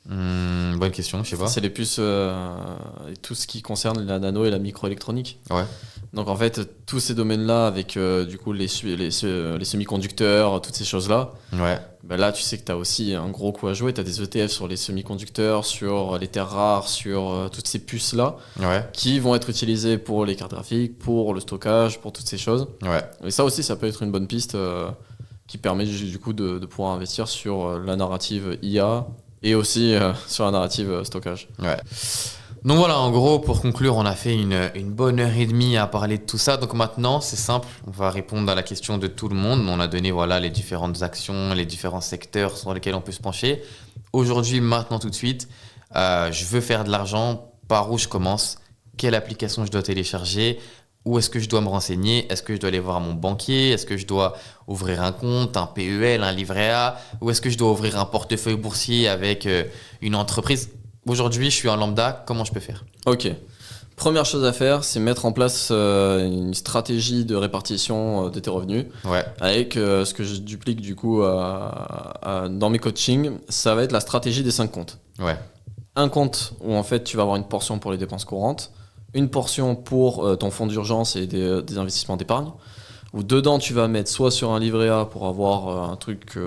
Bonne question, je sais pas. C'est les puces et tout ce qui concerne la nano et la microélectronique. Ouais. Donc en fait, tous ces domaines-là, avec du coup les semi-conducteurs, toutes ces choses-là, ouais. Là tu sais que tu as aussi un gros coup à jouer. Tu as des ETF sur les semi-conducteurs, sur les terres rares, sur toutes ces puces-là, qui vont être utilisées pour les cartes graphiques, pour le stockage, pour toutes ces choses. Ouais. Et ça aussi, ça peut être une bonne piste qui permet du coup de pouvoir investir sur la narrative IA et aussi sur la narrative stockage. Ouais. Donc voilà, en gros, pour conclure, on a fait une bonne heure et demie à parler de tout ça. Donc maintenant, c'est simple, on va répondre à la question de tout le monde. On a donné les différentes actions, les différents secteurs sur lesquels on peut se pencher. Aujourd'hui, maintenant, tout de suite, je veux faire de l'argent. Par où je commence ? Quelle application je dois télécharger ? Où est-ce que je dois me renseigner ? Est-ce que je dois aller voir mon banquier ? Est-ce que je dois ouvrir un compte, un PEL, un livret A ? Ou est-ce que je dois ouvrir un portefeuille boursier avec une entreprise ? Aujourd'hui, je suis un lambda, comment je peux faire ? Ok. Première chose à faire, c'est mettre en place une stratégie de répartition de tes revenus. Ouais. Avec ce que je duplique du coup dans mes coachings, ça va être la stratégie des 5 comptes. Ouais. Un compte où en fait tu vas avoir une portion pour les dépenses courantes, une portion pour ton fonds d'urgence et des investissements d'épargne, où dedans tu vas mettre soit sur un livret A pour avoir un truc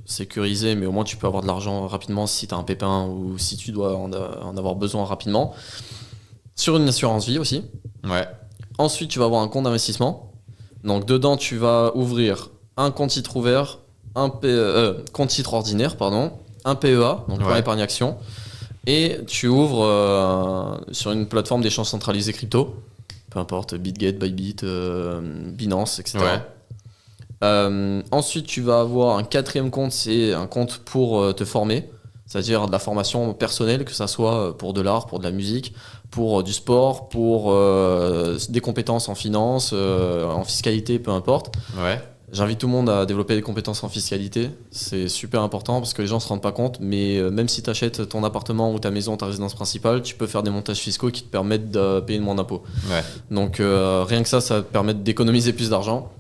sécurisé, mais au moins tu peux avoir de l'argent rapidement si tu as un pépin ou si tu dois en avoir besoin rapidement, sur une assurance vie aussi. Ouais. Ensuite tu vas avoir un compte d'investissement, donc dedans tu vas ouvrir un compte titre ouvert, compte titre ordinaire, un PEA, donc plan épargne action, et tu ouvres sur une plateforme d'échange centralisé crypto, peu importe, BitGet, Bybit, Binance, etc. Ouais. Ensuite, tu vas avoir un 4e compte, c'est un compte pour te former, c'est-à-dire de la formation personnelle, que ça soit pour de l'art, pour de la musique, pour du sport, pour des compétences en finance, en fiscalité, peu importe. Ouais. J'invite tout le monde à développer des compétences en fiscalité. C'est super important parce que les gens ne se rendent pas compte. Mais même si tu achètes ton appartement ou ta maison, ta résidence principale, tu peux faire des montages fiscaux qui te permettent de payer moins d'impôts. Ouais. Donc rien que ça te permet d'économiser plus d'argent.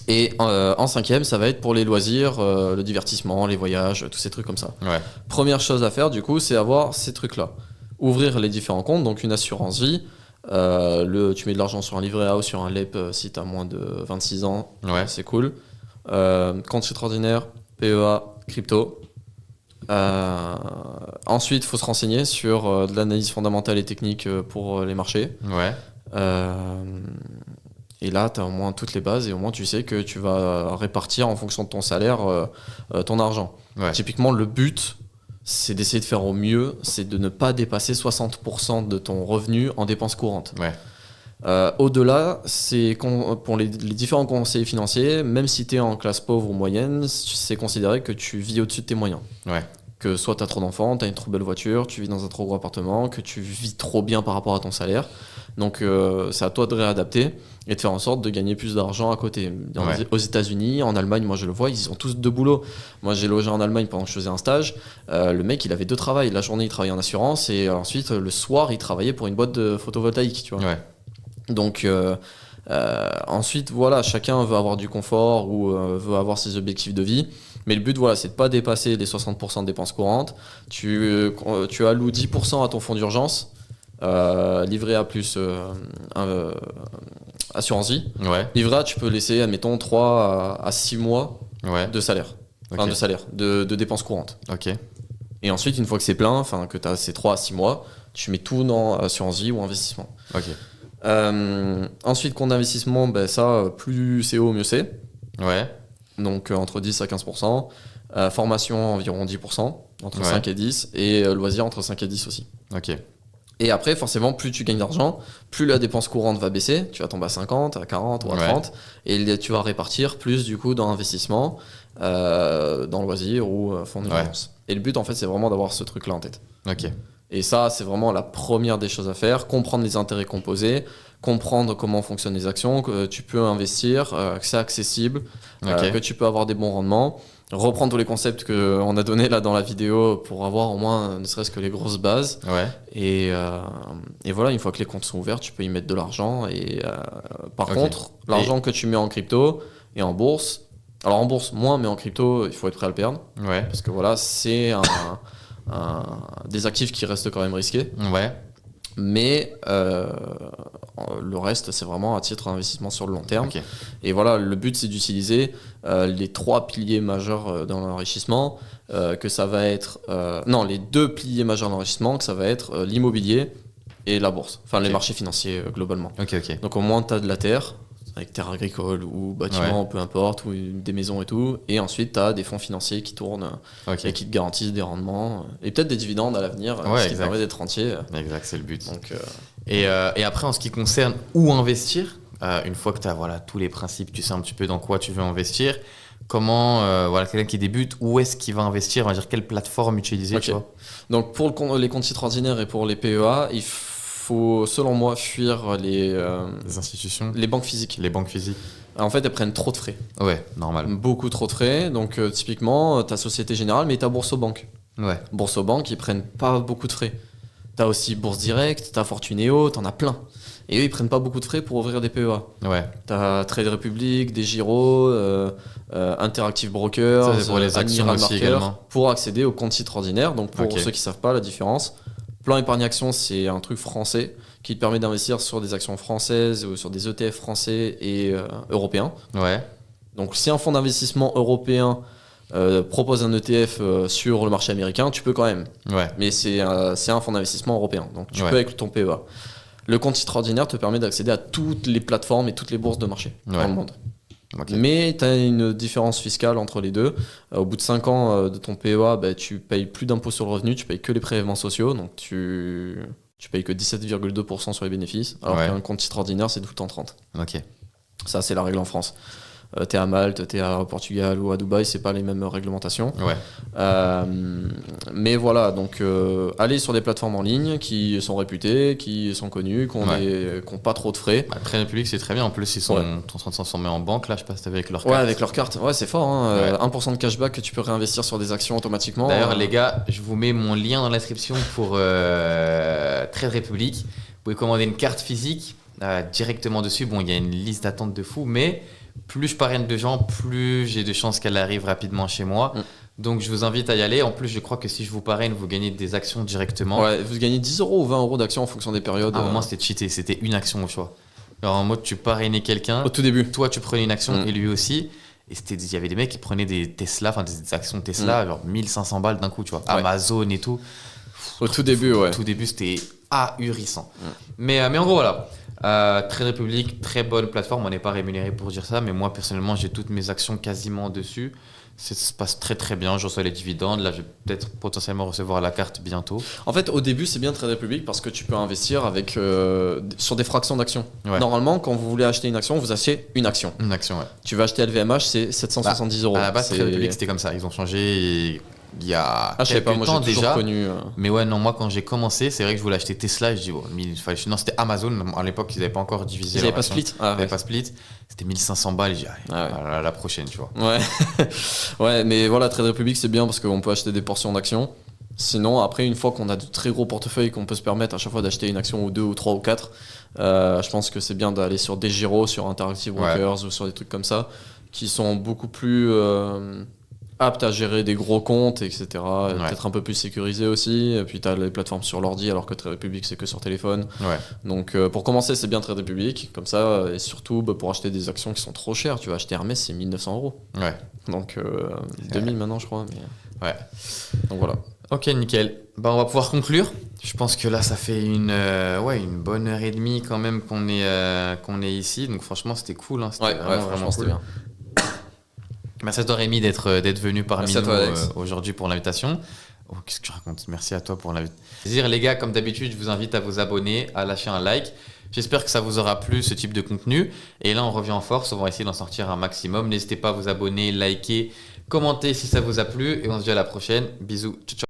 Et en 5e, ça va être pour les loisirs, le divertissement, les voyages, tous ces trucs comme ça. Ouais. Première chose à faire, du coup, c'est avoir ces trucs-là. Ouvrir les différents comptes, donc une assurance vie. Tu mets de l'argent sur un livret A ou sur un LEP si tu as moins de 26 ans, c'est cool. Compte titre ordinaire, PEA, crypto. Ensuite, il faut se renseigner sur de l'analyse fondamentale et technique pour les marchés. Ouais. Et là, tu as au moins toutes les bases et au moins tu sais que tu vas répartir en fonction de ton salaire ton argent. Ouais. Typiquement, le but, c'est d'essayer de faire au mieux, c'est de ne pas dépasser 60% de ton revenu en dépenses courantes. Ouais. Au-delà, c'est pour les différents conseillers financiers, même si tu es en classe pauvre ou moyenne, c'est considéré que tu vis au-dessus de tes moyens. Ouais. Que soit tu as trop d'enfants, tu as une trop belle voiture, tu vis dans un trop gros appartement, que tu vis trop bien par rapport à ton salaire. Donc c'est à toi de réadapter et de faire en sorte de gagner plus d'argent à côté. Aux États-Unis, en Allemagne, moi je le vois, ils ont tous 2 boulots. Moi j'ai logé en Allemagne pendant que je faisais un stage. Le mec il avait 2 travails. La journée il travaillait en assurance et ensuite le soir il travaillait pour une boîte de photovoltaïque. Tu vois. Ouais. Donc ensuite voilà, chacun veut avoir du confort ou veut avoir ses objectifs de vie. Mais le but, c'est de ne pas dépasser les 60% de dépenses courantes. Tu alloues 10% à ton fonds d'urgence, livret A plus assurance vie. Ouais. Livret A, tu peux laisser, admettons, 3 à 6 mois de salaire. Okay. Enfin, de salaire, de dépenses courantes. Okay. Et ensuite, une fois que c'est plein, que tu as ces 3 à 6 mois, tu mets tout dans assurance vie ou investissement. Okay. Ensuite, compte d'investissement, ça, plus c'est haut, mieux c'est. Ouais. Donc entre 10 à 15%, formation environ 10%, entre 5 et 10, et loisirs entre 5 et 10 aussi. Ok. Et après, forcément, plus tu gagnes d'argent, plus la dépense courante va baisser. Tu vas tomber à 50, à 40 ou à 30. Et tu vas répartir plus, du coup, dans investissement, dans loisirs ou fonds d'émergence. Et le but, en fait, c'est vraiment d'avoir ce truc-là en tête. Ok. Et ça, c'est vraiment la première des choses à faire. Comprendre les intérêts composés, comprendre comment fonctionnent les actions, que tu peux investir, que c'est accessible, que tu peux avoir des bons rendements. Reprendre tous les concepts qu'on a donnés là dans la vidéo pour avoir au moins ne serait-ce que les grosses bases. Ouais. Et voilà, une fois que les comptes sont ouverts, tu peux y mettre de l'argent. Et par contre, l'argent que tu mets en crypto et en bourse, alors en bourse moins, mais en crypto, il faut être prêt à le perdre. Ouais. Parce que voilà, c'est des actifs qui restent quand même risqués. Ouais. Mais le reste, c'est vraiment à titre d'investissement sur le long terme. Ok. Et voilà, le but, c'est d'utiliser les 3 piliers majeurs dans l'enrichissement, que ça va être... non, les 2 piliers majeurs d'enrichissement, que ça va être l'immobilier et la bourse. Enfin, les marchés financiers, globalement. Ok. Donc, au moins, tu as de la terre, avec terre agricole ou bâtiment, peu importe, ou des maisons et tout. Et ensuite, tu as des fonds financiers qui tournent et qui te garantissent des rendements. Et peut-être des dividendes à l'avenir, ce qui permet d'être rentier. Exact, c'est le but. Donc, et après, en ce qui concerne où investir, une fois que tu as tous les principes, tu sais un petit peu dans quoi tu veux investir, comment, quelqu'un qui débute, où est-ce qu'il va investir, on va dire quelle plateforme utiliser, tu vois. Donc pour les comptes titres ordinaires et pour les PEA, il faut, selon moi, fuir les institutions, les banques physiques. Les banques physiques. En fait, elles prennent trop de frais. Ouais, normal. Beaucoup trop de frais. Donc typiquement, ta Société Générale, mais ta Boursorama. Ouais. Boursorama, ils prennent pas beaucoup de frais. T'as aussi Bourse Direct, t'as Fortunéo, t'en as plein. Et eux, ils prennent pas beaucoup de frais pour ouvrir des PEA. Ouais. T'as Trade Republic, Desgiro, Interactive Brokers, ça, c'est pour les actions aussi également. Pour accéder au compte titre ordinaire. Donc pour ceux qui savent pas la différence, Plan épargne action, c'est un truc français qui te permet d'investir sur des actions françaises ou sur des ETF français et européens. Ouais. Donc si un fonds d'investissement européen propose un ETF sur le marché américain, tu peux quand même. Ouais. Mais c'est un fonds d'investissement européen. Donc tu peux avec ton PEA. Le compte titre ordinaire te permet d'accéder à toutes les plateformes et toutes les bourses de marché dans le monde. Mais tu as une différence fiscale entre les deux. Au bout de 5 ans de ton PEA, tu payes plus d'impôts sur le revenu, tu payes que les prélèvements sociaux, donc tu payes que 17,2% sur les bénéfices, alors qu'un compte titre ordinaire, c'est tout le temps 30%. Ok. Ça, c'est la règle en France. T'es à Malte, t'es à Portugal ou à Dubaï, c'est pas les mêmes réglementations. Ouais. Mais voilà, donc aller sur des plateformes en ligne qui sont réputées, qui sont connues, qui n'ont pas trop de frais. Trade Republic, c'est très bien. En plus, ils sont en train de se transformer en banque. Là, je passe avec leur carte. Ouais, avec leur carte. Ouais, c'est fort. Hein. 1% de cashback que tu peux réinvestir sur des actions automatiquement. D'ailleurs, les gars, je vous mets mon lien dans la description pour Trade Republic. Vous pouvez commander une carte physique directement dessus. Bon, il y a une liste d'attente de fou, mais plus je parraine de gens, plus j'ai de chances qu'elle arrive rapidement chez moi. Donc je vous invite à y aller. En plus, je crois que si je vous parraine, vous gagnez des actions directement. Ouais, vous gagnez 10 euros ou 20 euros d'actions en fonction des périodes. À un moment, c'était cheaté. C'était une action au choix. Alors en mode, tu parrainais quelqu'un. Au tout début. Toi, tu prenais une action et lui aussi. Et il y avait des mecs qui prenaient des Tesla, enfin des actions Tesla, genre 1500 balles d'un coup, tu vois. Amazon et tout. Au tout début, ouais. Au tout début, c'était ahurissant. Mais en gros, voilà. Trade Republic, très bonne plateforme. On n'est pas rémunéré pour dire ça, mais moi personnellement, j'ai toutes mes actions quasiment dessus. Ça se passe très très bien. Je reçois les dividendes. Là, je vais peut-être potentiellement recevoir la carte bientôt. En fait, au début, c'est bien Trade Republic parce que tu peux investir avec sur des fractions d'actions. Ouais. Normalement, quand vous voulez acheter une action, vous achetez une action. Une action, ouais. Tu vas acheter LVMH, c'est 770 euros. À la base, Trade Republic, c'était comme ça. Ils ont changé. Il y a quelques temps déjà. Connu, Mais ouais, non, moi quand j'ai commencé, c'est vrai que je voulais acheter Tesla. Je dis, non, c'était Amazon. À l'époque, ils n'avaient pas encore divisé. Ils n'avaient pas split. Ils n'avaient pas split. C'était 1500 balles. Je dis, à la prochaine, tu vois. Ouais. Ouais, mais voilà, Trade Republic, c'est bien parce qu'on peut acheter des portions d'actions. Sinon, après, une fois qu'on a de très gros portefeuilles, qu'on peut se permettre à chaque fois d'acheter une action ou 2 ou 3 ou 4, je pense que c'est bien d'aller sur Desgiro, sur Interactive Brokers ou sur des trucs comme ça, qui sont beaucoup plus apte à gérer des gros comptes, etc. Peut-être un peu plus sécurisé aussi. Et puis tu as les plateformes sur l'ordi, alors que Trade Republic, c'est que sur téléphone. Ouais. Donc pour commencer, c'est bien Trade Republic, comme ça. Et surtout, pour acheter des actions qui sont trop chères. Tu vas acheter Hermès, c'est 1900 euros. Ouais. Donc 2000 maintenant, je crois. Mais... Ouais. Donc voilà. Ok, nickel. On va pouvoir conclure. Je pense que là, ça fait une bonne heure et demie quand même qu'on est ici. Donc franchement, c'était cool. Hein. C'était vraiment cool. Bien. Merci à toi Rémi d'être venu parmi nous aujourd'hui pour l'invitation. Oh, qu'est-ce que je raconte? Merci à toi pour l'invitation. Les gars, comme d'habitude, je vous invite à vous abonner, à lâcher un like. J'espère que ça vous aura plu ce type de contenu. Et là, on revient en force. On va essayer d'en sortir un maximum. N'hésitez pas à vous abonner, liker, commenter si ça vous a plu. Et on se dit à la prochaine. Bisous. Ciao, ciao.